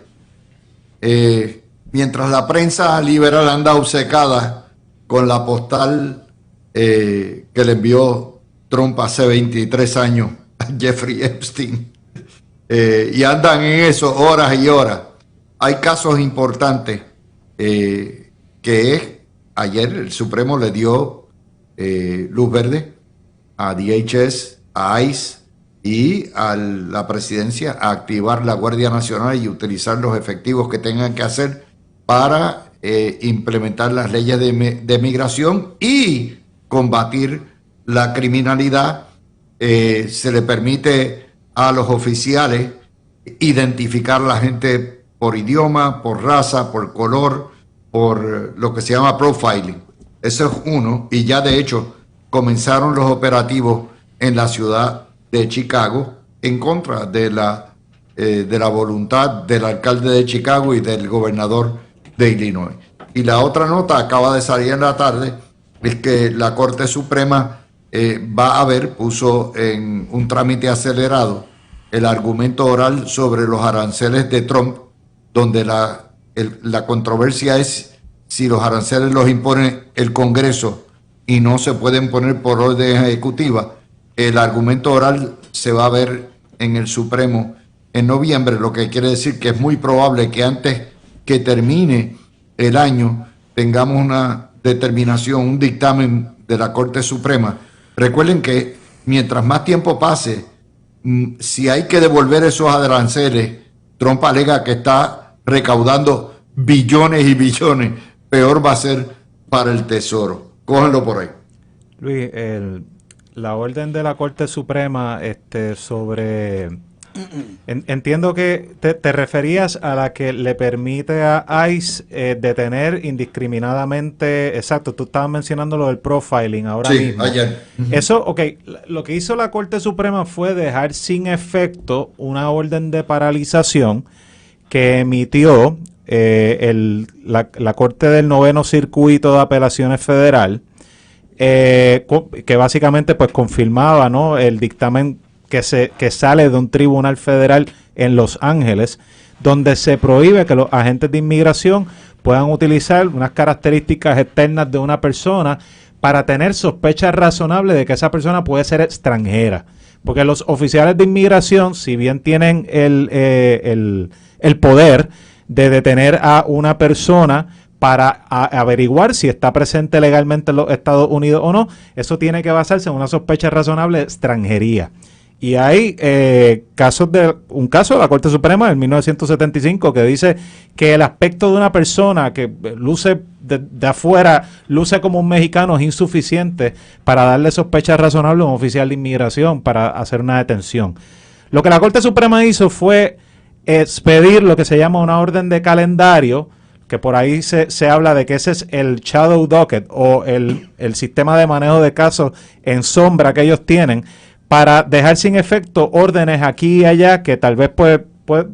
Mientras la prensa liberal anda obcecada con la postal que le envió Trump hace 23 años a Jeffrey Epstein, y andan en eso horas y horas, hay casos importantes que ayer el Supremo le dio luz verde a DHS, a ICE y a la presidencia a activar la Guardia Nacional y utilizar los efectivos que tengan que hacer para implementar las leyes de migración y combatir la criminalidad. Se le permite a los oficiales identificar a la gente por idioma, por raza, por color, por lo que se llama profiling. Eso es uno, y ya de hecho comenzaron los operativos en la ciudad de Chicago en contra de la voluntad del alcalde de Chicago y del gobernador de Illinois. Y la otra nota acaba de salir en la tarde, es que la Corte Suprema puso en un trámite acelerado el argumento oral sobre los aranceles de Trump, donde la controversia es si los aranceles los impone el Congreso y no se pueden poner por orden ejecutiva. El argumento oral se va a ver en el Supremo en noviembre, lo que quiere decir que es muy probable que antes que termine el año tengamos una determinación, un dictamen de la Corte Suprema. Recuerden que mientras más tiempo pase, si hay que devolver esos aranceles, Trump alega que está recaudando billones y billones, peor va a ser para el Tesoro. Cógenlo por ahí. Luis, la orden de la Corte Suprema sobre... Entiendo que te referías a la que le permite a ICE detener indiscriminadamente. Exacto, tú estabas mencionando lo del profiling ahora mismo. Ayer. Eso, ok, lo que hizo la Corte Suprema fue dejar sin efecto una orden de paralización que emitió la Corte del Noveno Circuito de Apelaciones Federal, que básicamente pues confirmaba, ¿no?, el dictamen que sale de un tribunal federal en Los Ángeles, donde se prohíbe que los agentes de inmigración puedan utilizar unas características externas de una persona para tener sospechas razonables de que esa persona puede ser extranjera. Porque los oficiales de inmigración, si bien tienen el poder de detener a una persona para averiguar si está presente legalmente en los Estados Unidos o no, eso tiene que basarse en una sospecha razonable de extranjería. Y hay un caso de la Corte Suprema del 1975 que dice que el aspecto de una persona que luce de afuera, luce como un mexicano, es insuficiente para darle sospecha razonable a un oficial de inmigración para hacer una detención. Lo que la Corte Suprema hizo fue expedir lo que se llama una orden de calendario, que por ahí se habla de que ese es el shadow docket o el sistema de manejo de casos en sombra que ellos tienen, para dejar sin efecto órdenes aquí y allá que tal vez pues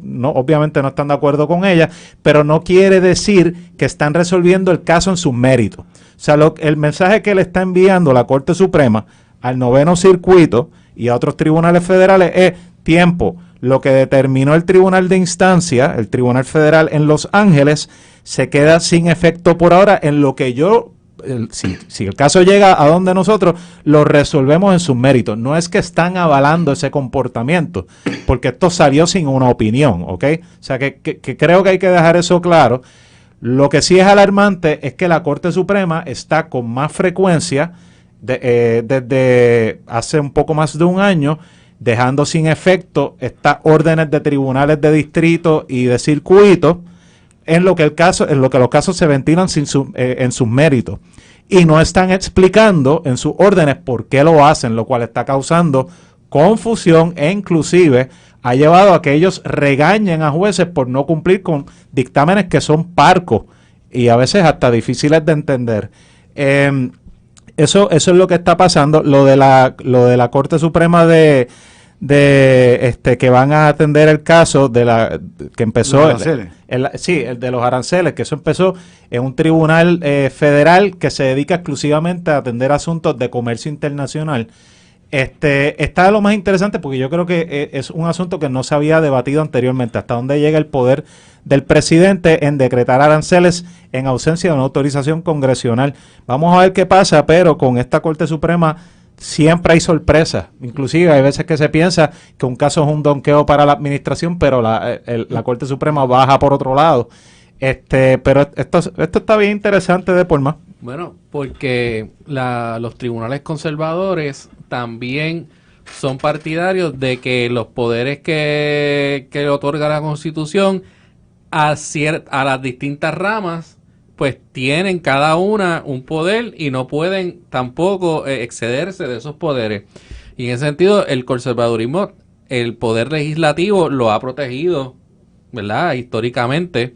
no, obviamente no están de acuerdo con ellas, pero no quiere decir que están resolviendo el caso en sus méritos. O sea, el mensaje que le está enviando la Corte Suprema al Noveno Circuito y a otros tribunales federales es: tiempo, lo que determinó el Tribunal de Instancia, el Tribunal Federal en Los Ángeles, se queda sin efecto por ahora, en lo que si el caso llega a donde nosotros, lo resolvemos en sus méritos. No es que están avalando ese comportamiento, porque esto salió sin una opinión, ¿ok? O sea, que creo que hay que dejar eso claro. Lo que sí es alarmante es que la Corte Suprema está con más frecuencia, desde hace un poco más de un año, dejando sin efecto estas órdenes de tribunales de distrito y de circuito, en lo que los casos se ventilan en sus méritos, y no están explicando en sus órdenes por qué lo hacen, lo cual está causando confusión e inclusive ha llevado a que ellos regañen a jueces por no cumplir con dictámenes que son parcos y a veces hasta difíciles de entender. Eso es lo que está pasando. Lo de la Corte Suprema de que van a atender el caso de la que empezó Los aranceles. el de los aranceles, que eso empezó en un tribunal federal que se dedica exclusivamente a atender asuntos de comercio internacional. Está lo más interesante porque yo creo que es un asunto que no se había debatido anteriormente, hasta dónde llega el poder del presidente en decretar aranceles en ausencia de una autorización congresional. Vamos a ver qué pasa, pero con esta Corte Suprema siempre hay sorpresas. Inclusive hay veces que se piensa que un caso es un donqueo para la administración, pero la Corte Suprema baja por otro lado. Pero esto está bien interesante de por más. Bueno, porque los tribunales conservadores también son partidarios de que los poderes que le otorga la Constitución a las distintas ramas, pues tienen cada una un poder y no pueden tampoco excederse de esos poderes. Y en ese sentido, el conservadurismo, el poder legislativo lo ha protegido, ¿verdad? Históricamente.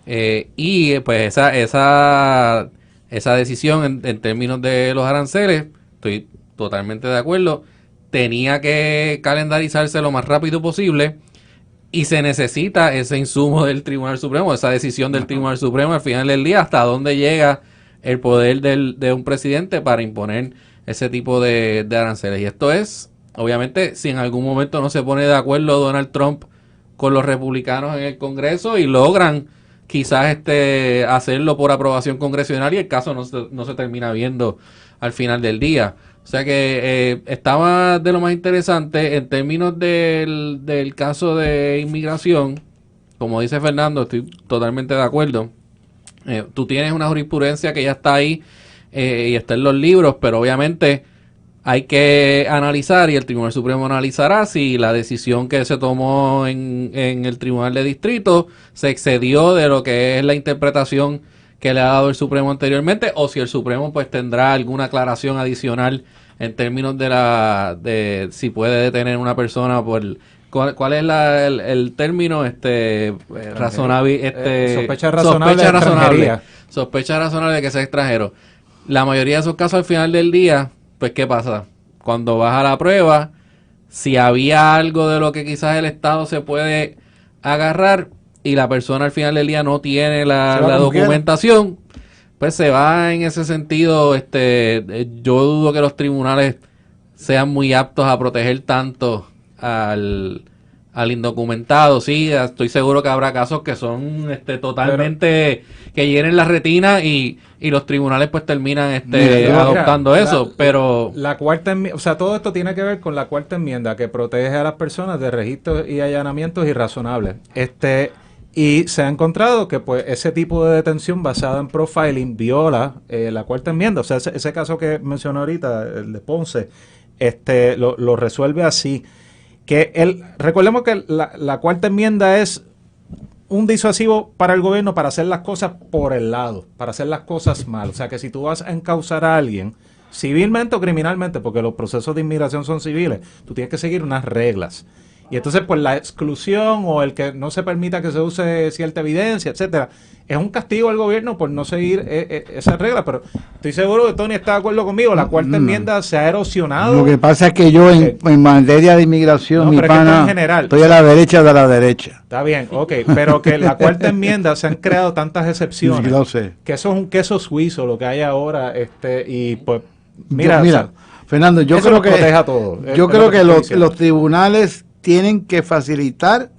Y pues esa decisión en términos de los aranceles, estoy totalmente de acuerdo, tenía que calendarizarse lo más rápido posible. Y se necesita ese insumo del Tribunal Supremo, esa decisión del Tribunal Supremo al final del día, hasta dónde llega el poder de un presidente para imponer ese tipo de aranceles. Y esto es, obviamente, si en algún momento no se pone de acuerdo Donald Trump con los republicanos en el Congreso y logran quizás hacerlo por aprobación congresional y el caso no se termina viendo al final del día. O sea que estaba de lo más interesante en términos del caso de inmigración. Como dice Fernando, estoy totalmente de acuerdo. Tú tienes una jurisprudencia que ya está ahí y está en los libros, pero obviamente hay que analizar y el Tribunal Supremo analizará si la decisión que se tomó en el Tribunal de Distrito se excedió de lo que es la interpretación que le ha dado el Supremo anteriormente, o si el Supremo pues tendrá alguna aclaración adicional en términos de si puede detener una persona por ¿cuál es el término? Sospecha razonable. Sospecha razonable de que sea extranjero. La mayoría de esos casos al final del día, pues ¿qué pasa? Cuando vas a la prueba, si había algo de lo que quizás el Estado se puede agarrar y la persona al final del día no tiene la documentación, pues se va en ese sentido. Yo dudo que los tribunales sean muy aptos a proteger tanto al indocumentado. Sí, estoy seguro que habrá casos que son totalmente que hieren la retina y los tribunales pues terminan adoptando eso, pero la cuarta enmienda, o sea, todo esto tiene que ver con la cuarta enmienda que protege a las personas de registros y allanamientos irrazonables. Y se ha encontrado que pues ese tipo de detención basada en profiling viola la cuarta enmienda. O sea, ese caso que mencioné ahorita, el de Ponce, lo resuelve así. Recordemos que la cuarta enmienda es un disuasivo para el gobierno para hacer las cosas por el lado, para hacer las cosas mal. O sea, que si tú vas a encausar a alguien, civilmente o criminalmente, porque los procesos de inmigración son civiles, tú tienes que seguir unas reglas. Y entonces, pues la exclusión o el que no se permita que se use cierta evidencia, etcétera, es un castigo al gobierno por no seguir esas reglas. Pero estoy seguro que Tony está de acuerdo conmigo. La cuarta enmienda se ha erosionado. Lo que pasa es que yo en materia de inmigración, mi pana, en general, estoy a la derecha de la derecha. Está bien, ok, pero que la cuarta enmienda se han creado tantas excepciones. Sí, lo sé. Que eso es un queso suizo lo que hay ahora, y pues mira, o sea, Fernando, yo eso creo nos protege a todos. yo creo que los tribunales tienen que facilitar,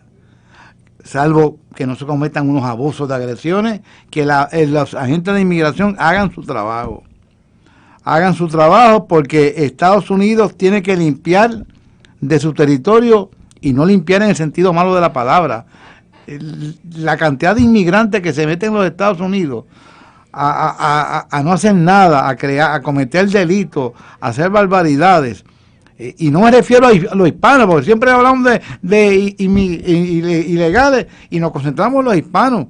salvo que no se cometan unos abusos de agresiones, que los agentes de inmigración hagan su trabajo. Hagan su trabajo porque Estados Unidos tiene que limpiar de su territorio y no limpiar en el sentido malo de la palabra. La cantidad de inmigrantes que se meten en los Estados Unidos a no hacer nada, a cometer delitos, a hacer barbaridades. Y no me refiero a los hispanos, porque siempre hablamos de ilegales y nos concentramos en los hispanos.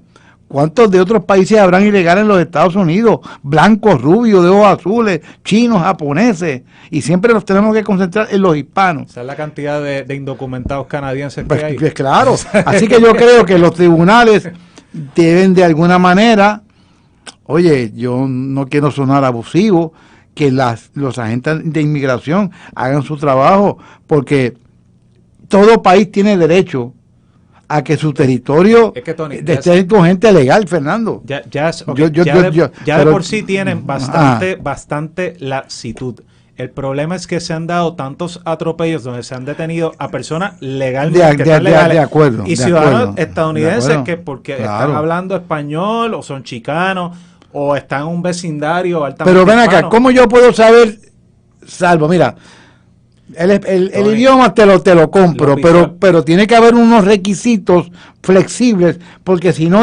¿Cuántos de otros países habrán ilegales en los Estados Unidos? Blancos, rubios, de ojos azules, chinos, japoneses. Y siempre los tenemos que concentrar en los hispanos. Esa es la cantidad de indocumentados canadienses pues, que hay. Pues claro. Así que yo creo que los tribunales deben de alguna manera, oye, yo no quiero sonar abusivo, que los agentes de inmigración hagan su trabajo, porque todo país tiene derecho a que su territorio Es que, Tony, esté con gente legal, Fernando. Ya de Pero- por sí tienen bastante laxitud. El problema es que se han dado tantos atropellos donde se han detenido a personas legalmente, que están legales, de acuerdo, y de ciudadanos acuerdo, estadounidenses de acuerdo. que porque Claro. están hablando español o son chicanos o están en un vecindario altamente Pero ven acá, hispano. ¿cómo yo puedo saber, salvo, mira, el Tony, idioma te lo compro, lo visual. pero tiene que haber unos requisitos flexibles, porque si no,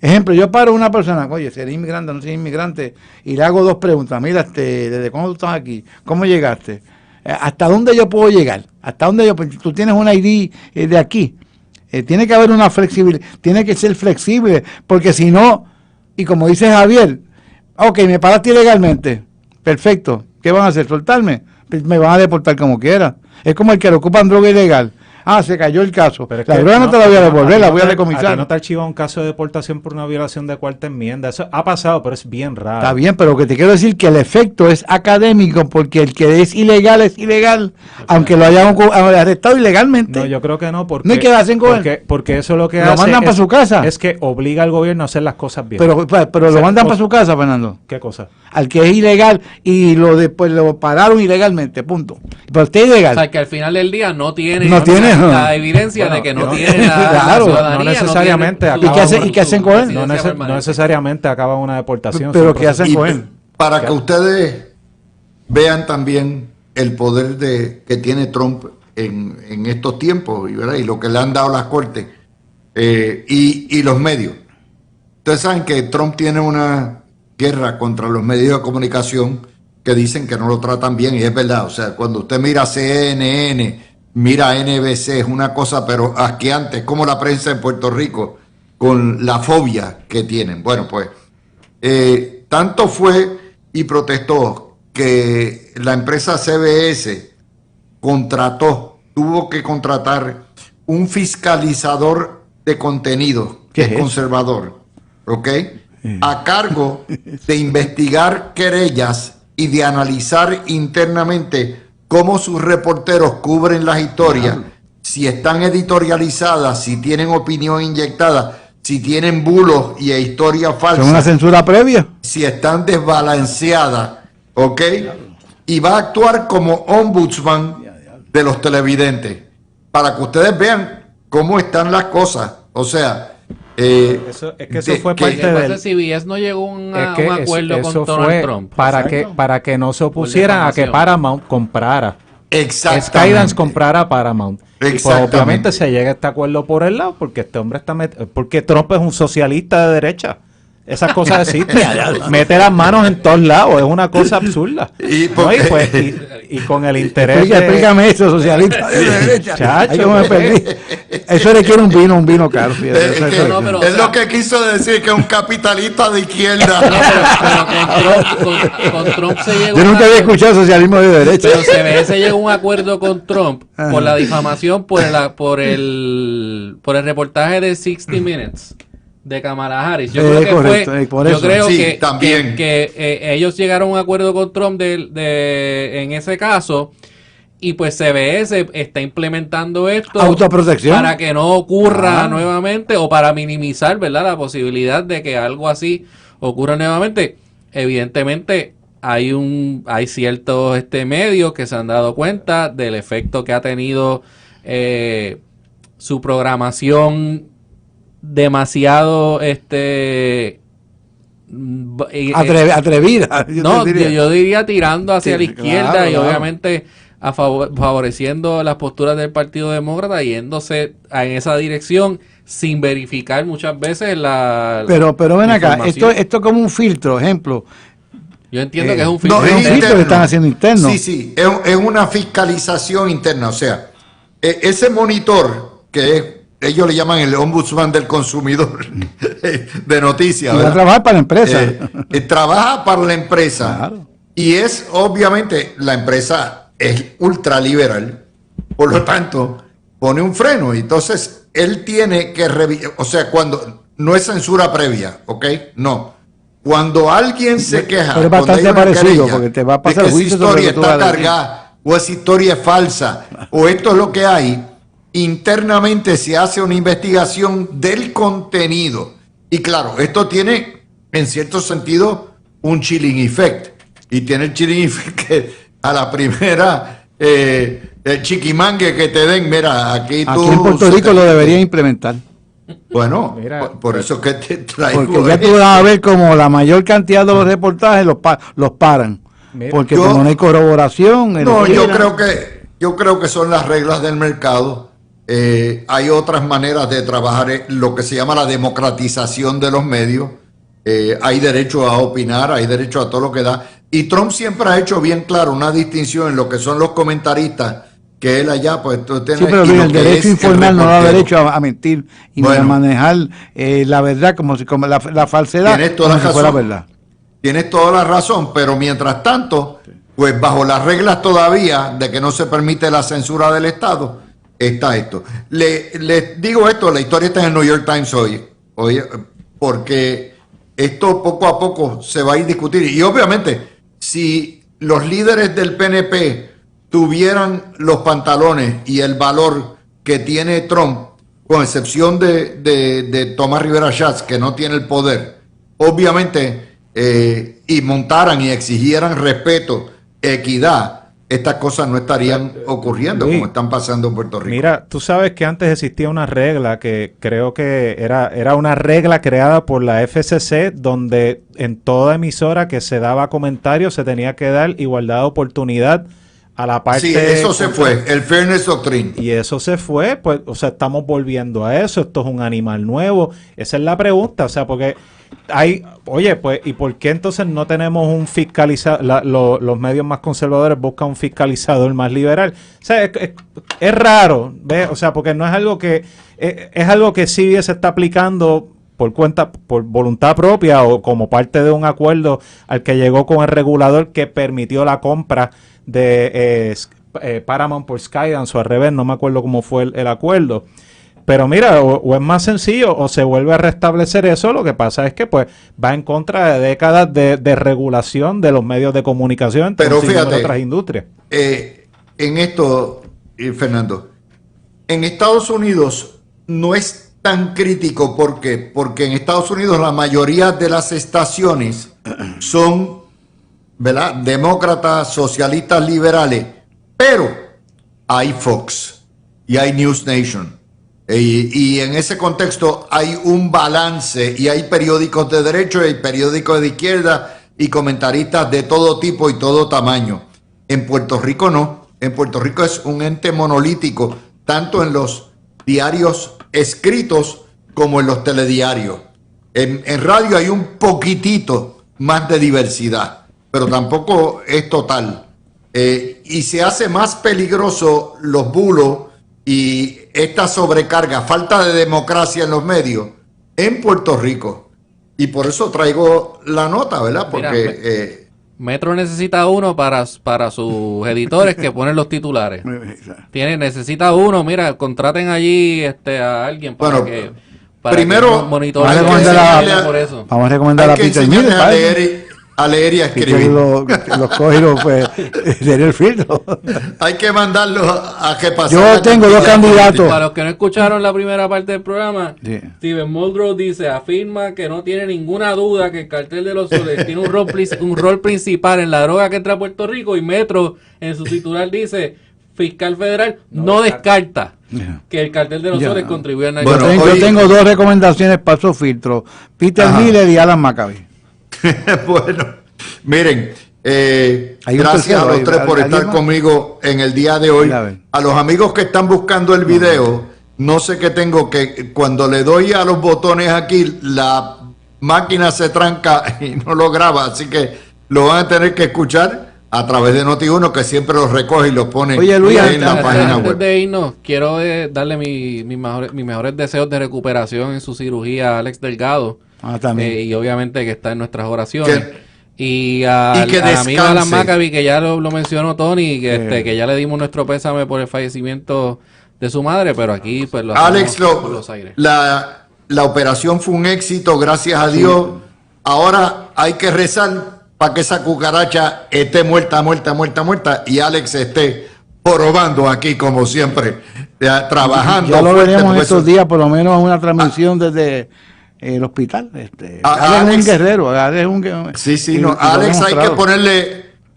ejemplo, yo paro a una persona, oye, ¿seré inmigrante o no seré inmigrante? Y le hago dos preguntas, mira, ¿desde cuándo tú estás aquí? ¿Cómo llegaste? ¿Hasta dónde yo puedo llegar? ¿Hasta dónde yo? Pues, tú tienes una ID de aquí. Tiene que haber una flexibilidad, tiene que ser flexible, porque si no, y como dice Javier, ok, me paraste ilegalmente, perfecto, ¿qué van a hacer? ¿Soltarme? Pues me van a deportar como quiera. Es como el que le ocupan droga ilegal. Se cayó el caso. Pero es La que droga no te la voy a devolver, la voy a ¿A decomisar. ti no te archiva un caso de deportación por una violación de cuarta enmienda? Eso ha pasado, pero es bien raro. Está bien, pero lo que te quiero decir que el efecto es académico, porque el que es ilegal, aunque lo hayan arrestado ilegalmente. No, yo creo que no, porque, ¿No hay que hacen con él? porque eso lo que Lo hace mandan para su casa. es que obliga al gobierno a hacer las cosas bien. Pero O lo sea, mandan para su casa, Fernando. ¿Qué cosa? Al que es ilegal y pues lo pararon ilegalmente, punto. Pero usted es ilegal. O sea, que al final del día no tiene, No tiene, la evidencia Bueno, de que no no- tiene la claro, ciudadanía, no necesariamente tiene acaba su- ¿Y qué hacen su con él? residencia No permanente. necesariamente acaba una deportación. Pero es un ¿qué hacen proceso. con él? Para que ustedes vean también el poder que tiene Trump en estos tiempos, ¿verdad? Y lo que le han dado las cortes y los medios. Ustedes saben que Trump tiene una guerra contra los medios de comunicación que dicen que no lo tratan bien, y es verdad. O sea, cuando usted mira CNN, mira NBC, es una cosa pero asqueante, es como la prensa en Puerto Rico con la fobia que tienen. Bueno, pues tanto fue y protestó que la empresa CBS tuvo que contratar un fiscalizador de contenido ¿Qué que es es eso? conservador, ¿ok? A cargo de investigar querellas y de analizar internamente cómo sus reporteros cubren las historias, si están editorializadas, si tienen opinión inyectada, si tienen bulos y historias ¿Son una falsas, censura previa? si están desbalanceadas, ¿ok? Y va a actuar como ombudsman de los televidentes, para que ustedes vean cómo están las cosas. O sea, Eso fue Lo que parte pasa del... es que CBS no llegó a un Es que acuerdo eso con Donald fue Trump. para que no se opusieran a que difamación. Paramount comprara. Skydance exactamente. comprara Paramount. Y pues Exactamente. obviamente se llega a este acuerdo por el lado porque este hombre porque Trump es un socialista de derecha. Esas cosas existen. Mete las manos en todos lados. Es una cosa absurda. Y ¿No? porque- Pues, y con el interés Explícame eso, socialista de derecha. Chacho, Ahí como me perdí. Eso requiere un vino caro. fíjate. Es, Eso- que- eso- no, pero, es o sea- lo que quiso decir, que es un capitalista de izquierda. Pero con Trump se llegó Yo a un nunca había acuerdo. escuchado socialismo de derecha. Pero CBS llegó a un acuerdo con Trump por la difamación por el reportaje de 60 Minutes de Kamala Harris. Yo creo que correcto, fue, por yo eso. creo Sí, que, también. que ellos llegaron a un acuerdo con Trump en ese caso. Y pues CBS está implementando esto Autoprotección. para que no ocurra Ah. nuevamente o para minimizar, ¿verdad?, la posibilidad de que algo así ocurra nuevamente. Evidentemente hay ciertos medios que se han dado cuenta del efecto que ha tenido su programación demasiado Atrevida. no, te diría. yo diría tirando hacia Sí, la izquierda claro, y claro. obviamente favoreciendo las posturas del Partido Demócrata, yéndose en esa dirección sin verificar muchas veces Pero ven la acá, información. esto es como un filtro, ejemplo. Yo entiendo que es un No, filtro es un interno. filtro que están haciendo interno. Sí, sí, es una fiscalización interna. O sea, ese monitor que ellos le llaman el ombudsman del consumidor de noticias, Y va a ¿verdad? trabajar para la empresa. Trabaja para la empresa. Claro. Y es, obviamente, la empresa es ultraliberal, por lo tanto, pone un freno. Entonces, él tiene que revisar, o sea, cuando no es censura previa, ¿ok? No. Cuando alguien se queja, Pero es cuando bastante hay una parecido, querella porque te va a de pasar que esa juicio sobre historia lo que tú está vas a decir. cargada o esa historia es falsa, o esto es lo que hay, internamente se hace una investigación del contenido. Y claro, esto tiene, en cierto sentido, un chilling effect. Y tiene el chilling effect que a la primera chiquimangue que te den, mira, aquí tú... Aquí en Puerto Rico lo deberían implementar. Bueno, Mira, por eso es que te traigo. Porque ya tú vas a ver como la mayor cantidad de los reportajes los paran. Mira, Porque como no hay corroboración. No, yo creo que son las reglas del mercado. Hay otras maneras de trabajar lo que se llama la democratización de los medios. Hay derecho a opinar, hay derecho a todo lo que da. Y Trump siempre ha hecho bien claro una distinción en lo que son los comentaristas, que él allá, pues tú tienes... Sí, pero Luis, el derecho a informar no da derecho a mentir y Bueno, a manejar la verdad como la falsedad tienes toda como la si fuera razón. verdad. Tienes toda la razón, pero mientras tanto, pues bajo las reglas todavía de que no se permite la censura del Estado, está esto. Les digo esto, la historia está en el New York Times hoy, porque esto poco a poco se va a ir discutir. Y obviamente, si los líderes del PNP tuvieran los pantalones y el valor que tiene Trump, con excepción de Tomás Rivera Schatz, que no tiene el poder, obviamente, y montaran y exigieran respeto, equidad, estas cosas no estarían ocurriendo Luis, como están pasando en Puerto Rico. Mira, tú sabes que antes existía una regla que creo que era una regla creada por la FCC, donde en toda emisora que se daba comentarios se tenía que dar igualdad de oportunidad a la parte... Sí, eso se fue, el Fairness Doctrine. Y eso se fue, pues, o sea, estamos volviendo a eso, esto es un animal nuevo. Esa es la pregunta, o sea, porque hay, oye, pues, ¿y por qué entonces no tenemos un fiscalizador? Los medios más conservadores buscan un fiscalizador más liberal. O sea, es raro, ¿ves? O sea, porque no es algo que, es algo que sí se está aplicando por voluntad propia o como parte de un acuerdo al que llegó con el regulador que permitió la compra de Paramount por Skydance o al revés, no me acuerdo cómo fue el acuerdo. Pero mira, o es más sencillo o se vuelve a restablecer eso. Lo que pasa es que pues va en contra de décadas de regulación de los medios de comunicación, pero fíjate, otras industrias. En esto, Fernando, en Estados Unidos no es tan crítico. ¿Por qué? Porque en Estados Unidos la mayoría de las estaciones son, ¿verdad?, demócratas, socialistas, liberales, pero hay Fox y hay News Nation. Y en ese contexto hay un balance y hay periódicos de derecha y hay periódicos de izquierda y comentaristas de todo tipo y todo tamaño. En Puerto Rico no. En Puerto Rico es un ente monolítico, tanto en los diarios escritos como en los telediarios. En radio hay un poquitito más de diversidad, pero tampoco es total. Y se hace más peligroso los bulos y esta sobrecarga, falta de democracia en los medios en Puerto Rico. Y por eso traigo la nota, ¿verdad? Porque Metro necesita uno para sus editores que ponen los titulares. Necesita uno, mira, contraten allí a alguien para que primero monitoreen por eso. Vamos a recomendar a Peter Miller a leer y a escribir. Los códigos, pues, sería el filtro. Hay que mandarlos a que pasen. Yo tengo dos candidatos. Para los que no escucharon la primera parte del programa, Sí. Steven Muldrow afirma que no tiene ninguna duda que el cartel de los soles tiene un rol principal en la droga que entra a Puerto Rico, y Metro en su titular dice: fiscal federal no descarta que el cartel de los soles contribuye al narcotráfico. Yo tengo dos recomendaciones para esos filtros: Peter Miller y Alan McCabe. Bueno, miren, gracias a los tres por estar conmigo en el día de hoy. A los amigos que están buscando el video, no sé qué tengo, que cuando le doy a los botones aquí, la máquina se tranca y no lo graba, así que lo van a tener que escuchar a través de Noti1, que siempre los recoge y los pone en la página web. Antes de irnos, quiero darle mis mejores deseos de recuperación en su cirugía a Alex Delgado. También. Y obviamente que está en nuestras oraciones. Y que al amigo Alan descanse. McCabe, que ya lo mencionó Tony, que ya le dimos nuestro pésame por el fallecimiento de su madre, pero aquí pues lo Alex, por los aires. la operación fue un éxito, gracias a Dios. Ahora hay que rezar para que esa cucaracha esté muerta, y Alex esté probando aquí como siempre, trabajando. Ya lo fuerte, veremos porque estos eso- días, por lo menos una transmisión desde el hospital. Alex es un Alex- guerrero, Alex es un Sí, y no, lo ha Alex demostrado.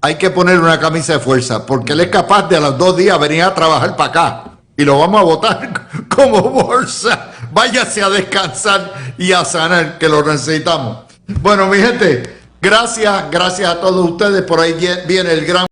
hay que ponerle una camisa de fuerza, porque él es capaz de a los 2 días venir a trabajar para acá y lo vamos a votar como bolsa. Váyase a descansar y a sanar, que lo necesitamos. Bueno, mi gente, gracias a todos ustedes. Por ahí viene el gran